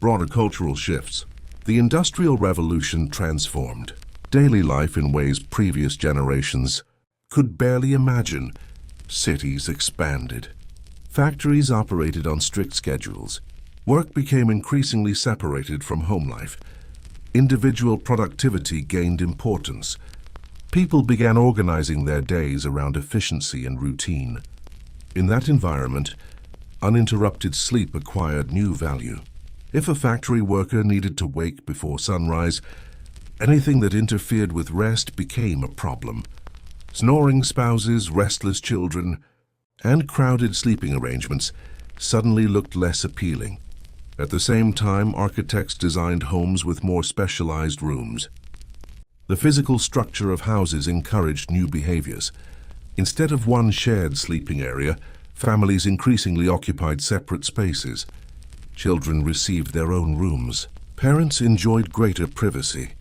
broader cultural shifts. The Industrial Revolution transformed daily life in ways previous generations could barely imagine. Cities expanded. Factories operated on strict schedules. Work became increasingly separated from home life. Individual productivity gained importance. People began organizing their days around efficiency and routine. In that environment, uninterrupted sleep acquired new value. If a factory worker needed to wake before sunrise, anything that interfered with rest became a problem. Snoring spouses, restless children, and crowded sleeping arrangements suddenly looked less appealing. At the same time, architects designed homes with more specialized rooms. The physical structure of houses encouraged new behaviors. Instead of one shared sleeping area, families increasingly occupied separate spaces. Children received their own rooms. Parents enjoyed greater privacy.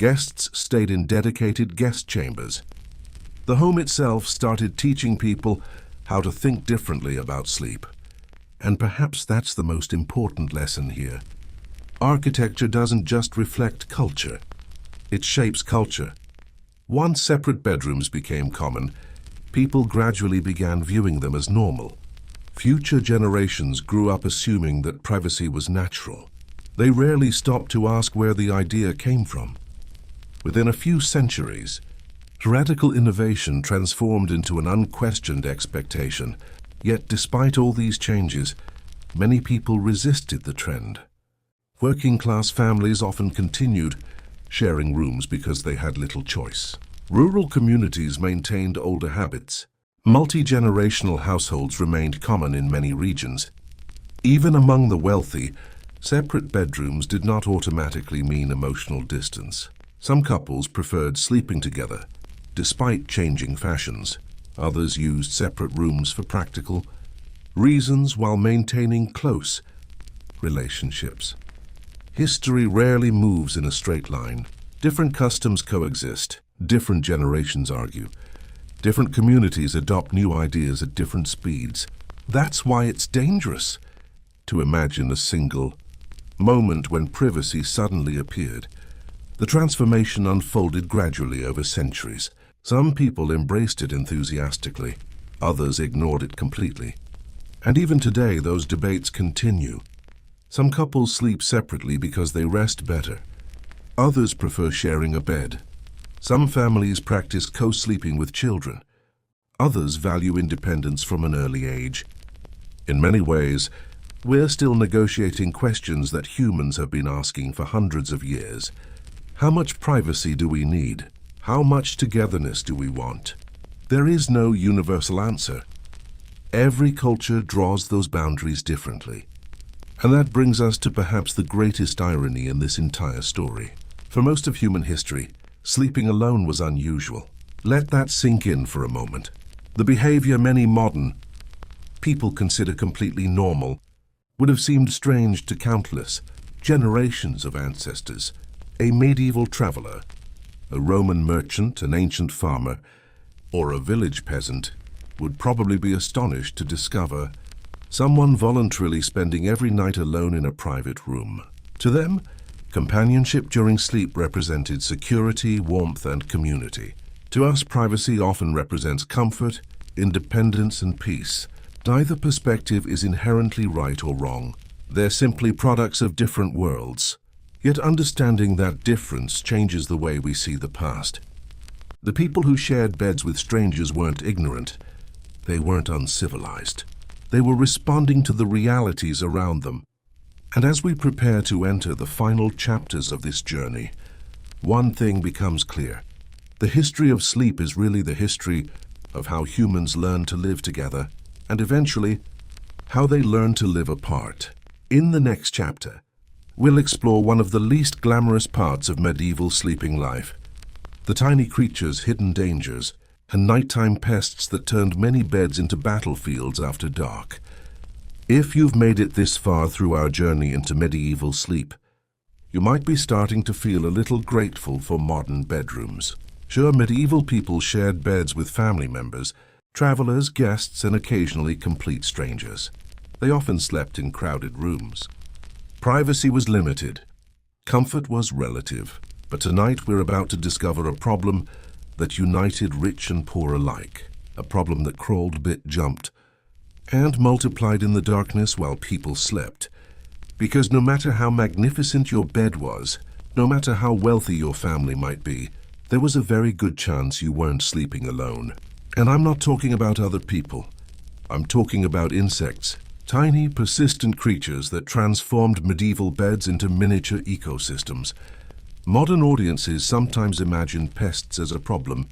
Guests stayed in dedicated guest chambers. The home itself started teaching people how to think differently about sleep. And perhaps that's the most important lesson here. Architecture doesn't just reflect culture, it shapes culture. Once separate bedrooms became common, people gradually began viewing them as normal. Future generations grew up assuming that privacy was natural. They rarely stopped to ask where the idea came from. Within a few centuries, radical innovation transformed into an unquestioned expectation. Yet despite all these changes, many people resisted the trend. Working-class families often continued sharing rooms because they had little choice. Rural communities maintained older habits. Multi-generational households remained common in many regions. Even among the wealthy, separate bedrooms did not automatically mean emotional distance. Some couples preferred sleeping together, despite changing fashions. Others used separate rooms for practical reasons while maintaining close relationships. History rarely moves in a straight line. Different customs coexist, different generations argue, different communities adopt new ideas at different speeds. That's why it's dangerous to imagine a single moment when privacy suddenly appeared. The transformation unfolded gradually over centuries. Some people embraced it enthusiastically, others ignored it completely. And even today, those debates continue. Some couples sleep separately because they rest better. Others prefer sharing a bed. Some families practice co-sleeping with children. Others value independence from an early age. In many ways, we're still negotiating questions that humans have been asking for hundreds of years. How much privacy do we need? How much togetherness do we want? There is no universal answer. Every culture draws those boundaries differently. And that brings us to perhaps the greatest irony in this entire story. For most of human history, sleeping alone was unusual. Let that sink in for a moment. The behavior many modern people consider completely normal would have seemed strange to countless generations of ancestors. A medieval traveler, a Roman merchant, an ancient farmer, or a village peasant would probably be astonished to discover someone voluntarily spending every night alone in a private room. To them, companionship during sleep represented security, warmth, and community. To us, privacy often represents comfort, independence, and peace. Neither perspective is inherently right or wrong. They're simply products of different worlds. Yet understanding that difference changes the way we see the past. The people who shared beds with strangers weren't ignorant. They weren't uncivilized. They were responding to the realities around them. And as we prepare to enter the final chapters of this journey, one thing becomes clear. The history of sleep is really the history of how humans learn to live together, and eventually, how they learn to live apart. In the next chapter, we'll explore one of the least glamorous parts of medieval sleeping life, the tiny creatures' hidden dangers, and nighttime pests that turned many beds into battlefields after dark. If you've made it this far through our journey into medieval sleep, you might be starting to feel a little grateful for modern bedrooms. Sure, medieval people shared beds with family members, travelers, guests, and occasionally complete strangers. They often slept in crowded rooms. Privacy was limited. Comfort was relative. But tonight we're about to discover a problem that united rich and poor alike. A problem that crawled, bit, jumped, and multiplied in the darkness while people slept. Because no matter how magnificent your bed was, no matter how wealthy your family might be, there was a very good chance you weren't sleeping alone. And I'm not talking about other people. I'm talking about insects. Tiny, persistent creatures that transformed medieval beds into miniature ecosystems. Modern audiences sometimes imagine pests as a problem,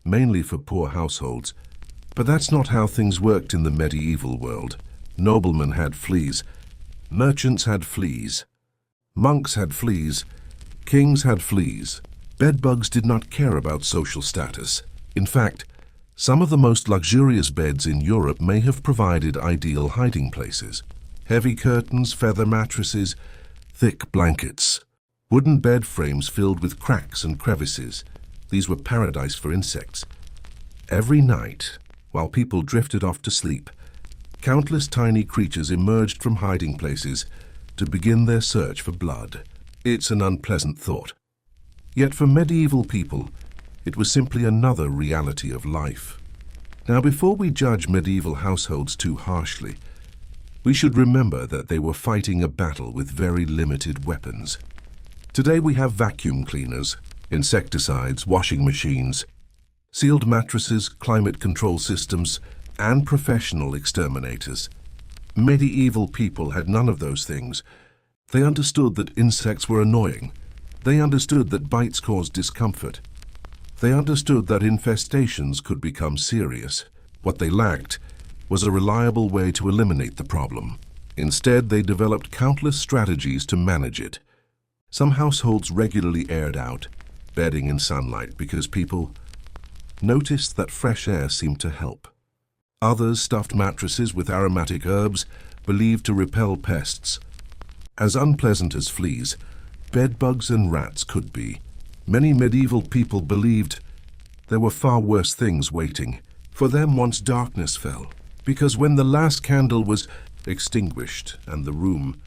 mainly for poor households. But that's not how things worked in the medieval world. Noblemen had fleas. Merchants had fleas. Monks had fleas. Kings had fleas. Bedbugs did not care about social status. In fact, some of the most luxurious beds in Europe may have provided ideal hiding places. Heavy curtains, feather mattresses, thick blankets. Wooden bed frames filled with cracks and crevices. These were paradise for insects. Every night, while people drifted off to sleep, countless tiny creatures emerged from hiding places to begin their search for blood. It's an unpleasant thought. Yet for medieval people, it was simply another reality of life. Now, before we judge medieval households too harshly, we should remember that they were fighting a battle with very limited weapons. Today we have vacuum cleaners, insecticides, washing machines, sealed mattresses, climate control systems, and professional exterminators. Medieval people had none of those things. They understood that insects were annoying. They understood that bites caused discomfort. They understood that infestations could become serious. What they lacked was a reliable way to eliminate the problem. Instead, they developed countless strategies to manage it. Some households regularly aired out, bedding in sunlight because people noticed that fresh air seemed to help. Others stuffed mattresses with aromatic herbs believed to repel pests. As unpleasant as fleas, bedbugs and rats could be. Many medieval people believed there were far worse things waiting for them once darkness fell, because when the last candle was extinguished and the room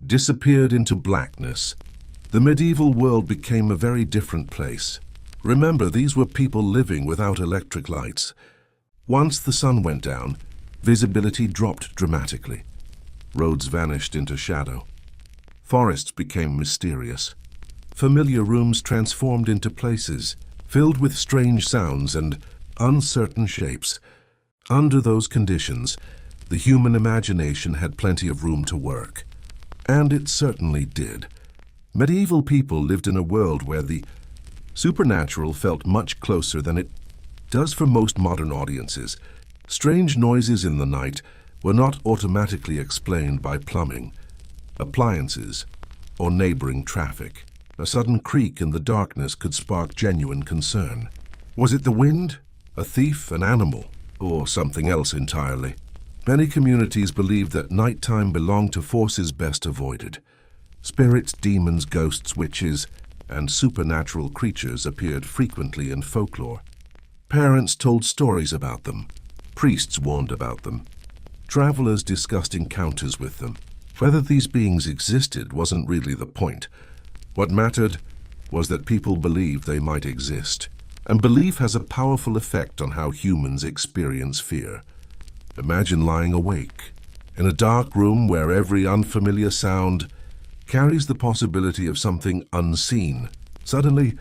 disappeared into blackness, the medieval world became a very different place. Remember, these were people living without electric lights. Once the sun went down, visibility dropped dramatically. Roads vanished into shadow. Forests became mysterious. Familiar rooms transformed into places filled with strange sounds and uncertain shapes. Under those conditions, the human imagination had plenty of room to work. And it certainly did. Medieval people lived in a world where the supernatural felt much closer than it does for most modern audiences. Strange noises in the night were not automatically explained by plumbing, appliances, or neighboring traffic. A sudden creak in the darkness could spark genuine concern. Was it the wind, a thief, an animal, or something else entirely? Many communities believed that nighttime belonged to forces best avoided. Spirits, demons, ghosts, witches, and supernatural creatures appeared frequently in folklore. Parents told stories about them. Priests warned about them. Travelers discussed encounters with them. Whether these beings existed wasn't really the point. What mattered was that people believed they might exist. And belief has a powerful effect on how humans experience fear. Imagine lying awake in a dark room where every unfamiliar sound carries the possibility of something unseen. Suddenly,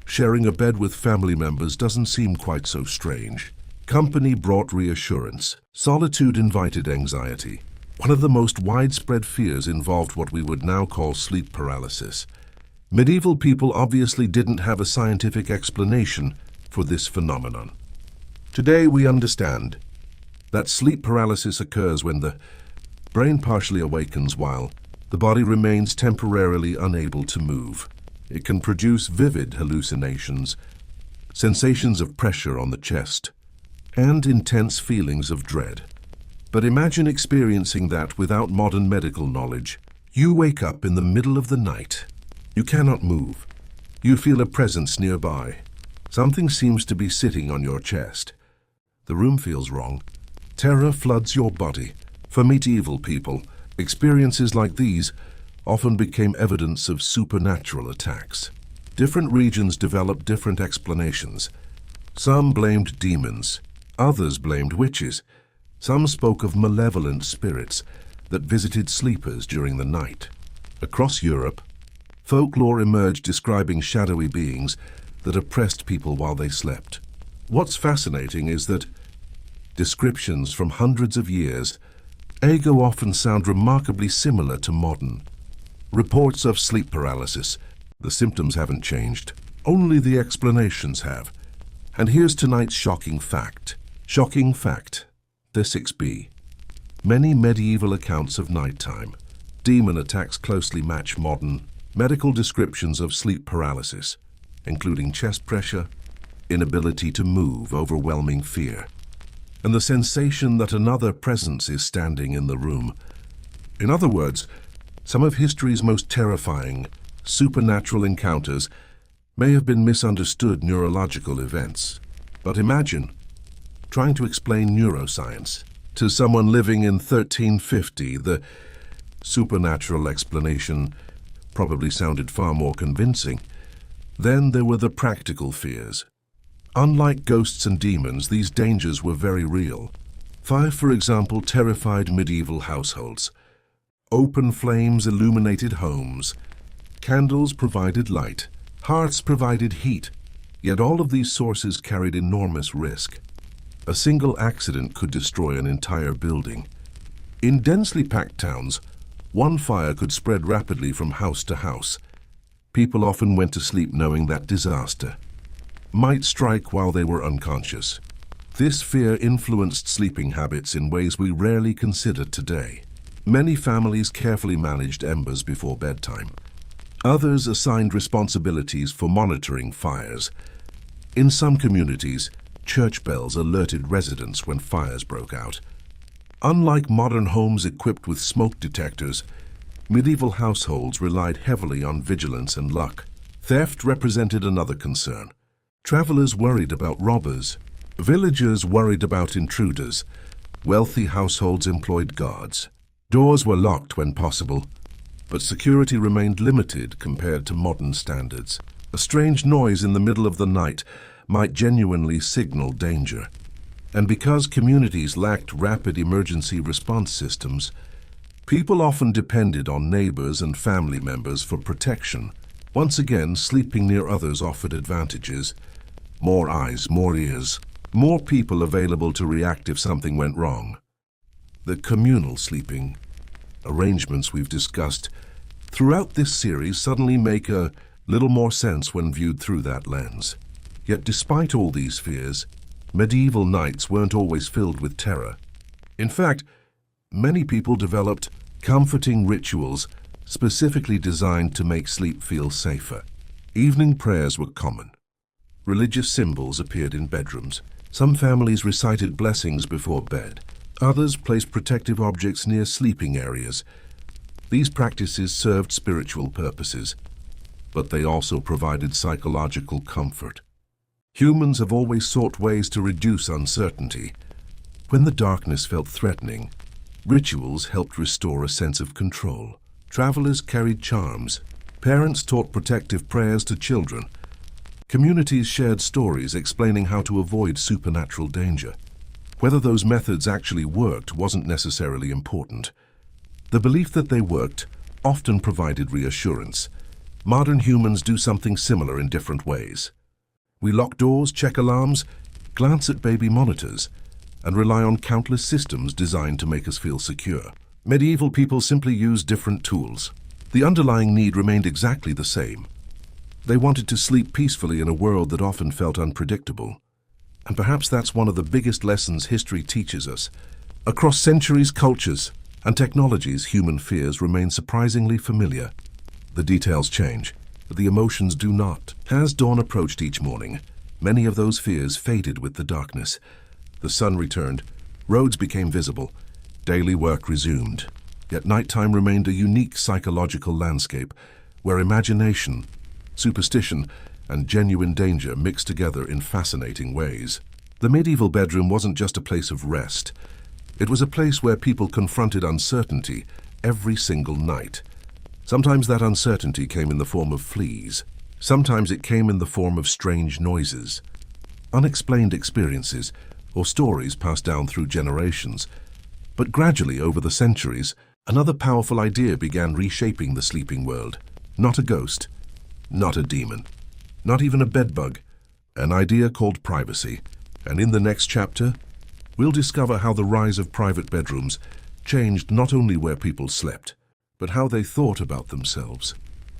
sharing a bed with family members doesn't seem quite so strange. Company brought reassurance. Solitude invited anxiety. One of the most widespread fears involved what we would now call sleep paralysis. Medieval people obviously didn't have a scientific explanation for this phenomenon. Today we understand that sleep paralysis occurs when the brain partially awakens while the body remains temporarily unable to move. It can produce vivid hallucinations, sensations of pressure on the chest, and intense feelings of dread. But imagine experiencing that without modern medical knowledge. You wake up in the middle of the night. You cannot move. You feel a presence nearby. Something seems to be sitting on your chest. The room feels wrong. Terror floods your body. For medieval people, experiences like these often became evidence of supernatural attacks. Different regions developed different explanations. Some blamed demons. Others blamed witches. Some spoke of malevolent spirits that visited sleepers during the night. Across Europe, folklore emerged describing shadowy beings that oppressed people while they slept. What's fascinating is that descriptions from hundreds of years ago often sound remarkably similar to modern reports of sleep paralysis. The symptoms haven't changed, only the explanations have. And here's tonight's shocking fact. Shocking fact. The 6b. Many medieval accounts of nighttime demon attacks closely match modern medical descriptions of sleep paralysis, including chest pressure, inability to move, overwhelming fear, and the sensation that another presence is standing in the room. In other words, some of history's most terrifying supernatural encounters may have been misunderstood neurological events. But imagine trying to explain neuroscience to someone living in 1350. The supernatural explanation probably sounded far more convincing. Then there were the practical fears. Unlike ghosts and demons, these dangers were very real. Fire, for example, terrified medieval households. Open flames illuminated homes. Candles provided light. Hearths provided heat. Yet all of these sources carried enormous risk. A single accident could destroy an entire building. In densely packed towns, one fire could spread rapidly from house to house. People often went to sleep knowing that disaster might strike while they were unconscious. This fear influenced sleeping habits in ways we rarely consider today. Many families carefully managed embers before bedtime. Others assigned responsibilities for monitoring fires. In some communities, church bells alerted residents when fires broke out. Unlike modern homes equipped with smoke detectors, medieval households relied heavily on vigilance and luck. Theft represented another concern. Travelers worried about robbers. Villagers worried about intruders. Wealthy households employed guards. Doors were locked when possible, but security remained limited compared to modern standards. A strange noise in the middle of the night might genuinely signal danger. And because communities lacked rapid emergency response systems, people often depended on neighbors and family members for protection. Once again, sleeping near others offered advantages. More eyes, more ears, more people available to react if something went wrong. The communal sleeping arrangements we've discussed throughout this series suddenly make a little more sense when viewed through that lens. Yet despite all these fears, medieval nights weren't always filled with terror. In fact, many people developed comforting rituals specifically designed to make sleep feel safer. Evening prayers were common. Religious symbols appeared in bedrooms. Some families recited blessings before bed. Others placed protective objects near sleeping areas. These practices served spiritual purposes, but they also provided psychological comfort. Humans have always sought ways to reduce uncertainty. When the darkness felt threatening, rituals helped restore a sense of control. Travelers carried charms. Parents taught protective prayers to children. Communities shared stories explaining how to avoid supernatural danger. Whether those methods actually worked wasn't necessarily important. The belief that they worked often provided reassurance. Modern humans do something similar in different ways. We lock doors, check alarms, glance at baby monitors, and rely on countless systems designed to make us feel secure. Medieval people simply used different tools. The underlying need remained exactly the same. They wanted to sleep peacefully in a world that often felt unpredictable. And perhaps that's one of the biggest lessons history teaches us. Across centuries, cultures, and technologies, human fears remain surprisingly familiar. The details change, but the emotions do not. As dawn approached each morning, many of those fears faded with the darkness. The sun returned, roads became visible, daily work resumed. Yet nighttime remained a unique psychological landscape where imagination, superstition, and genuine danger mixed together in fascinating ways. The medieval bedroom wasn't just a place of rest. It was a place where people confronted uncertainty every single night. Sometimes that uncertainty came in the form of fleas. Sometimes it came in the form of strange noises, unexplained experiences, or stories passed down through generations. But gradually, over the centuries, another powerful idea began reshaping the sleeping world. Not a ghost, not a demon, not even a bedbug, an idea called privacy. And in the next chapter, we'll discover how the rise of private bedrooms changed not only where people slept, but how they thought about themselves,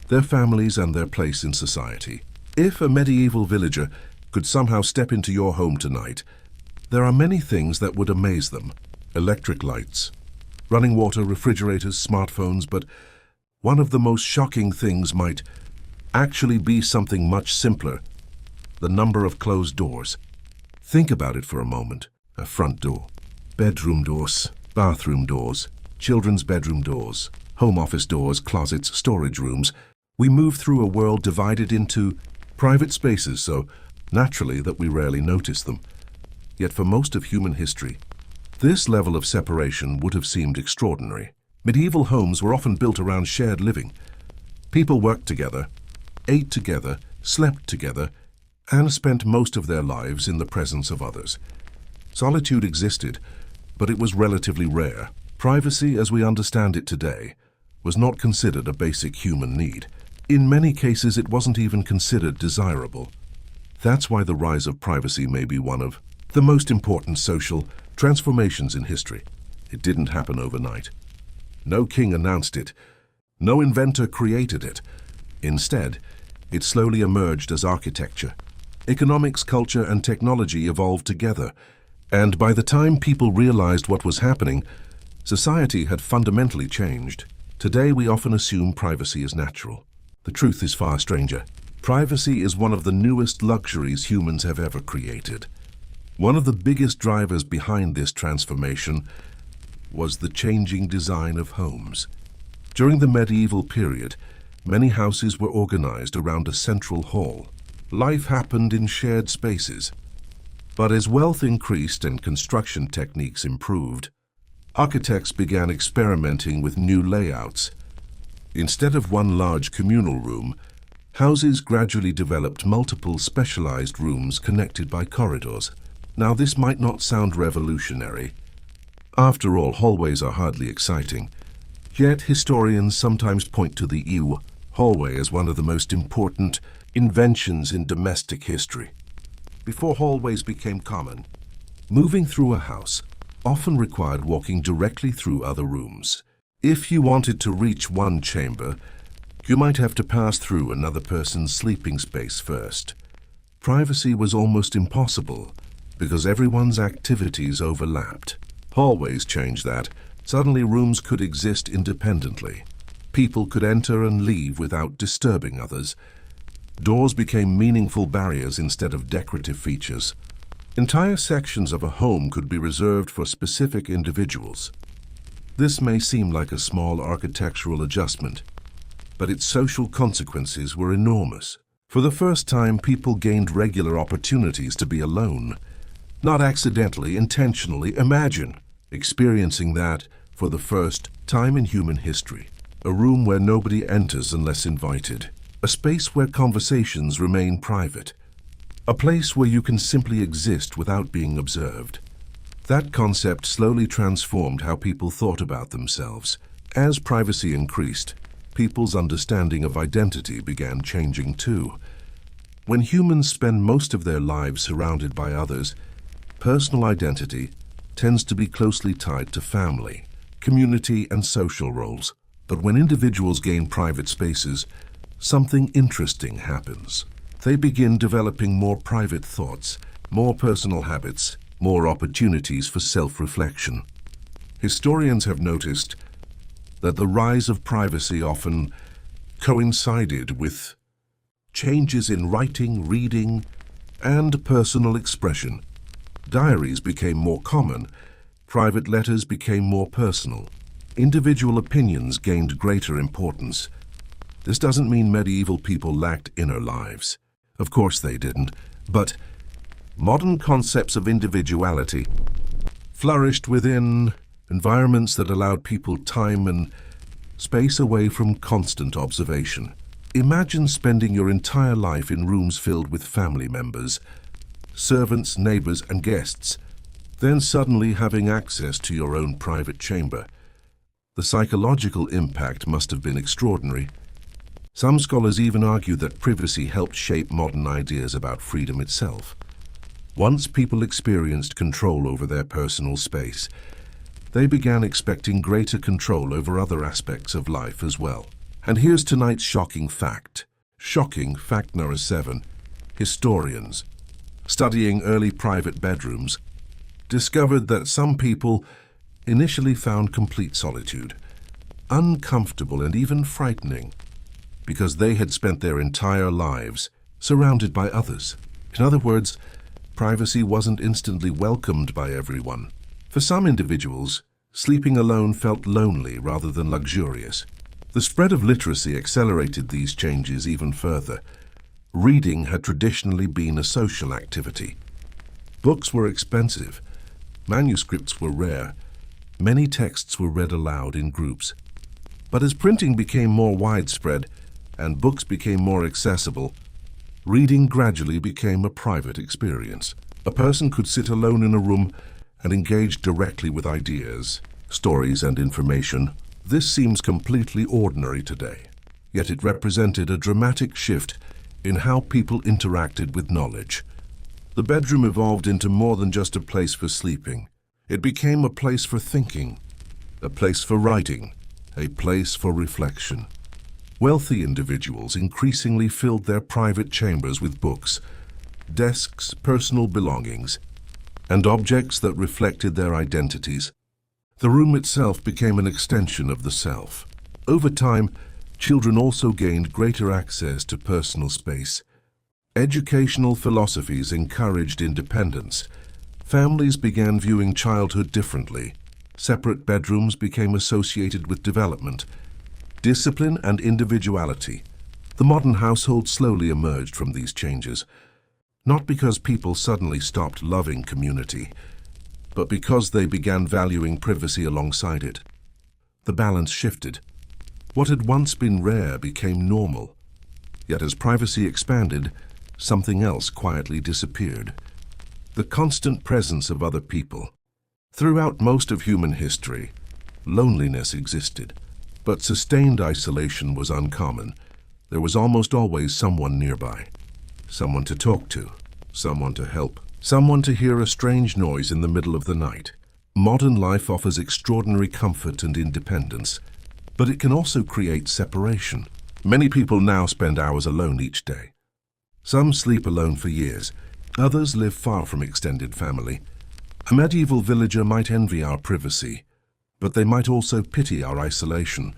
their families, and their place in society. If a medieval villager could somehow step into your home tonight, there are many things that would amaze them. Electric lights, running water, refrigerators, smartphones, but one of the most shocking things might actually be something much simpler: the number of closed doors. Think about it for a moment. A front door, bedroom doors, bathroom doors, children's bedroom doors, home office doors, closets, storage rooms. We move through a world divided into private spaces so naturally that we rarely notice them. Yet for most of human history, this level of separation would have seemed extraordinary. Medieval homes were often built around shared living. People worked together, ate together, slept together, and spent most of their lives in the presence of others. Solitude existed, but it was relatively rare. Privacy, as we understand it today, was not considered a basic human need. In many cases, it wasn't even considered desirable. That's why the rise of privacy may be one of the most important social transformations in history. It didn't happen overnight. No king announced it. No inventor created it. Instead, it slowly emerged as architecture. Economics, culture, and technology evolved together. And by the time people realized what was happening, society had fundamentally changed. Today, we often assume privacy is natural. The truth is far stranger. Privacy is one of the newest luxuries humans have ever created. One of the biggest drivers behind this transformation was the changing design of homes. During the medieval period, many houses were organized around a central hall. Life happened in shared spaces. But as wealth increased and construction techniques improved, architects began experimenting with new layouts. Instead of one large communal room, houses gradually developed multiple specialized rooms connected by corridors. Now, this might not sound revolutionary. After all, hallways are hardly exciting. Yet historians sometimes point to the hallway as one of the most important inventions in domestic history. Before hallways became common, moving through a house often required walking directly through other rooms. If you wanted to reach one chamber, you might have to pass through another person's sleeping space first. Privacy was almost impossible because everyone's activities overlapped. Hallways changed that. Suddenly, rooms could exist independently. People could enter and leave without disturbing others. Doors became meaningful barriers instead of decorative features. Entire sections of a home could be reserved for specific individuals. This may seem like a small architectural adjustment, but its social consequences were enormous. For the first time, people gained regular opportunities to be alone. Not accidentally, intentionally. Imagine experiencing that for the first time in human history. A room where nobody enters unless invited. A space where conversations remain private. A place where you can simply exist without being observed. That concept slowly transformed how people thought about themselves. As privacy increased, people's understanding of identity began changing too. When humans spend most of their lives surrounded by others, personal identity tends to be closely tied to family, community, and social roles. But when individuals gain private spaces, something interesting happens. They begin developing more private thoughts, more personal habits, more opportunities for self-reflection. Historians have noticed that the rise of privacy often coincided with changes in writing, reading, and personal expression. Diaries became more common. Private letters became more personal. Individual opinions gained greater importance. This doesn't mean medieval people lacked inner lives. Of course they didn't. But modern concepts of individuality flourished within environments that allowed people time and space away from constant observation. Imagine spending your entire life in rooms filled with family members, servants, neighbors, and guests, then suddenly having access to your own private chamber. The psychological impact must have been extraordinary. Some scholars even argue that privacy helped shape modern ideas about freedom itself. Once people experienced control over their personal space, they began expecting greater control over other aspects of life as well. And here's tonight's shocking fact. Shocking fact number 7. Historians, studying early private bedrooms, discovered that some people initially found complete solitude uncomfortable and even frightening because they had spent their entire lives surrounded by others. In other words, privacy wasn't instantly welcomed by everyone. For some individuals, sleeping alone felt lonely rather than luxurious. The spread of literacy accelerated these changes even further. Reading had traditionally been a social activity. Books were expensive. Manuscripts were rare. Many texts were read aloud in groups. But as printing became more widespread and books became more accessible, reading gradually became a private experience. A person could sit alone in a room and engage directly with ideas, stories, and information. This seems completely ordinary today, yet it represented a dramatic shift in how people interacted with knowledge. The bedroom evolved into more than just a place for sleeping. It became a place for thinking, a place for writing, a place for reflection. Wealthy individuals increasingly filled their private chambers with books, desks, personal belongings, and objects that reflected their identities. The room itself became an extension of the self. Over time, children also gained greater access to personal space. Educational philosophies encouraged independence. Families began viewing childhood differently. Separate bedrooms became associated with development, discipline, and individuality. The modern household slowly emerged from these changes, not because people suddenly stopped loving community, but because they began valuing privacy alongside it. The balance shifted. What had once been rare became normal. Yet as privacy expanded, something else quietly disappeared. The constant presence of other people. Throughout most of human history, loneliness existed, but sustained isolation was uncommon. There was almost always someone nearby. Someone to talk to, someone to help, someone to hear a strange noise in the middle of the night. Modern life offers extraordinary comfort and independence, but it can also create separation. Many people now spend hours alone each day. Some sleep alone for years. Others live far from extended family. A medieval villager might envy our privacy, but they might also pity our isolation.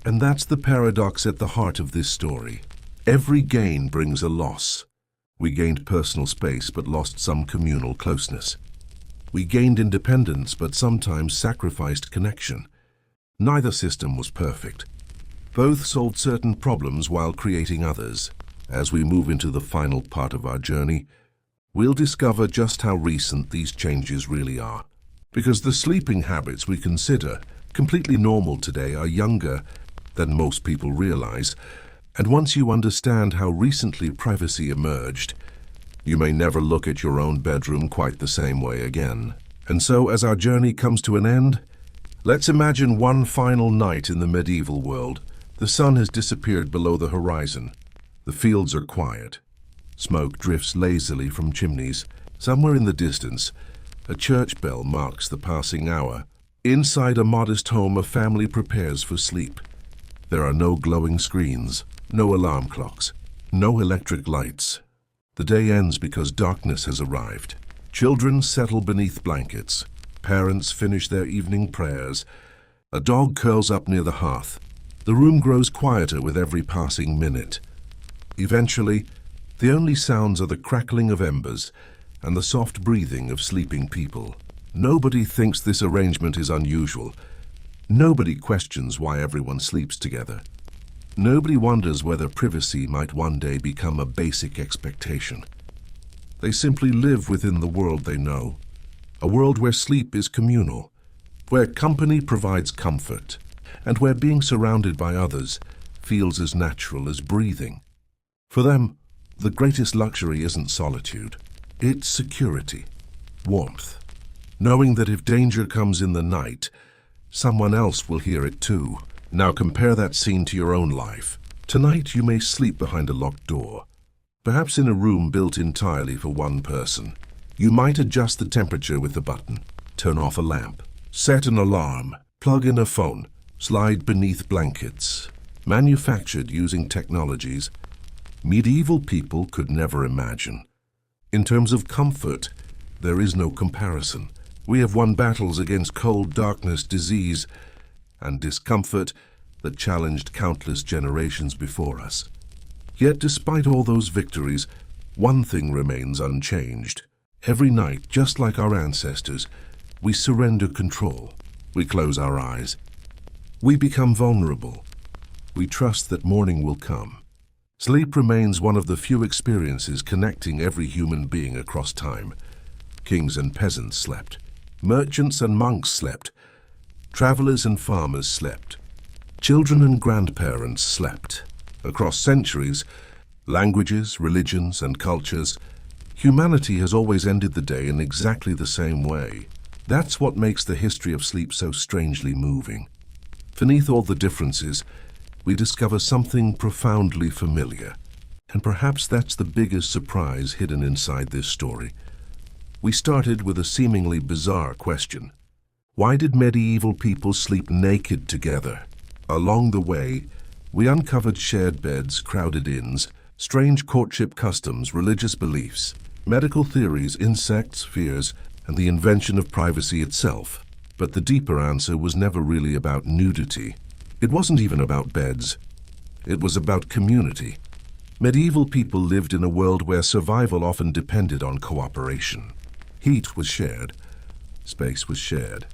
And that's the paradox at the heart of this story. Every gain brings a loss. We gained personal space but lost some communal closeness. We gained independence but sometimes sacrificed connection. Neither system was perfect. Both solved certain problems while creating others. As we move into the final part of our journey, we'll discover just how recent these changes really are. Because the sleeping habits we consider completely normal today are younger than most people realize. And once you understand how recently privacy emerged, you may never look at your own bedroom quite the same way again. And so, as our journey comes to an end, let's imagine one final night in the medieval world. The sun has disappeared below the horizon. The fields are quiet. Smoke drifts lazily from chimneys. Somewhere in the distance, a church bell marks the passing hour. Inside a modest home, a family prepares for sleep. There are no glowing screens, no alarm clocks, no electric lights. The day ends because darkness has arrived. Children settle beneath blankets. Parents finish their evening prayers. A dog curls up near the hearth. The room grows quieter with every passing minute. Eventually, the only sounds are the crackling of embers and the soft breathing of sleeping people. Nobody thinks this arrangement is unusual. Nobody questions why everyone sleeps together. Nobody wonders whether privacy might one day become a basic expectation. They simply live within the world they know, a world where sleep is communal, where company provides comfort, and where being surrounded by others feels as natural as breathing. For them, the greatest luxury isn't solitude, it's security, warmth, knowing that if danger comes in the night, someone else will hear it too. Now compare that scene to your own life. Tonight you may sleep behind a locked door, perhaps in a room built entirely for one person. You might adjust the temperature with a button, turn off a lamp, set an alarm, plug in a phone, slide beneath blankets, manufactured using technologies medieval people could never imagine. In terms of comfort, there is no comparison. We have won battles against cold, darkness, disease, and discomfort that challenged countless generations before us. Yet despite all those victories, one thing remains unchanged. Every night, just like our ancestors, we surrender control. We close our eyes. We become vulnerable. we trust that morning will come. Sleep remains one of the few experiences connecting every human being across time. Kings and peasants slept. Merchants and monks slept. Travelers and farmers slept. Children and grandparents slept. Across centuries, languages, religions, and cultures, humanity has always ended the day in exactly the same way. That's what makes the history of sleep so strangely moving. Beneath all the differences, we discover something profoundly familiar. And perhaps that's the biggest surprise hidden inside this story. We started with a seemingly bizarre question. Why did medieval people sleep naked together? Along the way, we uncovered shared beds, crowded inns, strange courtship customs, religious beliefs, medical theories, insects, fears, and the invention of privacy itself. But the deeper answer was never really about nudity. It wasn't even about beds. It was about community. Medieval people lived in a world where survival often depended on cooperation. Heat was shared. Space was shared.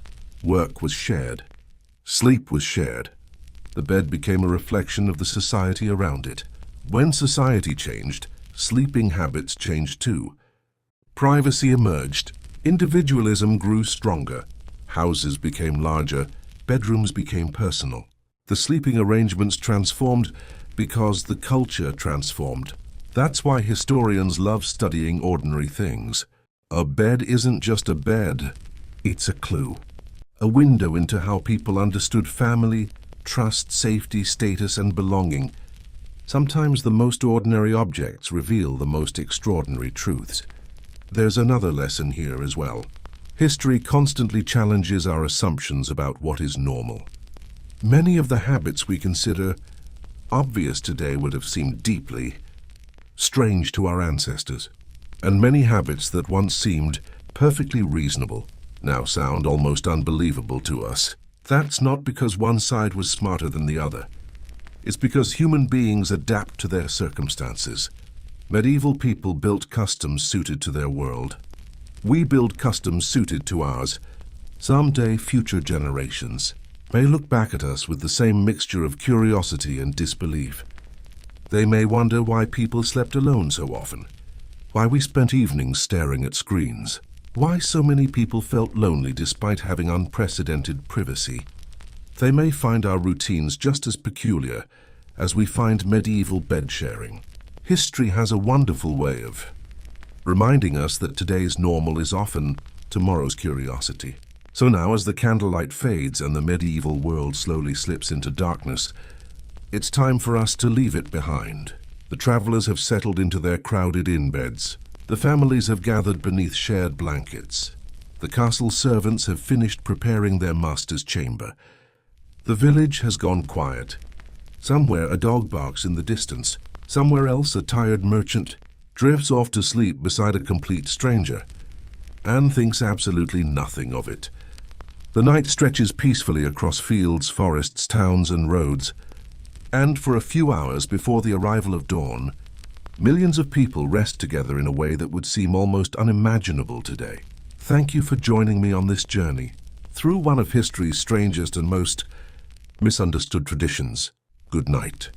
Work was shared. Sleep was shared. The bed became a reflection of the society around it. When society changed, sleeping habits changed too. Privacy emerged. Individualism grew stronger. Houses became larger. Bedrooms became personal. The sleeping arrangements transformed because the culture transformed. That's why historians love studying ordinary things. A bed isn't just a bed. It's a clue. A window into how people understood family, trust, safety, status, and belonging. Sometimes the most ordinary objects reveal the most extraordinary truths. There's another lesson here as well. History constantly challenges our assumptions about what is normal. Many of the habits we consider obvious today would have seemed deeply strange to our ancestors. And many habits that once seemed perfectly reasonable now sound almost unbelievable to us. That's not because one side was smarter than the other. It's because human beings adapt to their circumstances. Medieval people built customs suited to their world. We build customs suited to ours. Someday, future generations may look back at us with the same mixture of curiosity and disbelief. They may wonder why people slept alone so often, why we spent evenings staring at screens, why so many people felt lonely despite having unprecedented privacy. They may find our routines just as peculiar as we find medieval bed sharing. History has a wonderful way of reminding us that today's normal is often tomorrow's curiosity. So now, as the candlelight fades and the medieval world slowly slips into darkness, it's time for us to leave it behind. The travelers have settled into their crowded inn beds. The families have gathered beneath shared blankets. The castle servants have finished preparing their master's chamber. The village has gone quiet. Somewhere a dog barks in the distance. Somewhere else a tired merchant drifts off to sleep beside a complete stranger and thinks absolutely nothing of it. The night stretches peacefully across fields, forests, towns, and roads. And for a few hours before the arrival of dawn, millions of people rest together in a way that would seem almost unimaginable today. Thank you for joining me on this journey through one of history's strangest and most misunderstood traditions. Good night.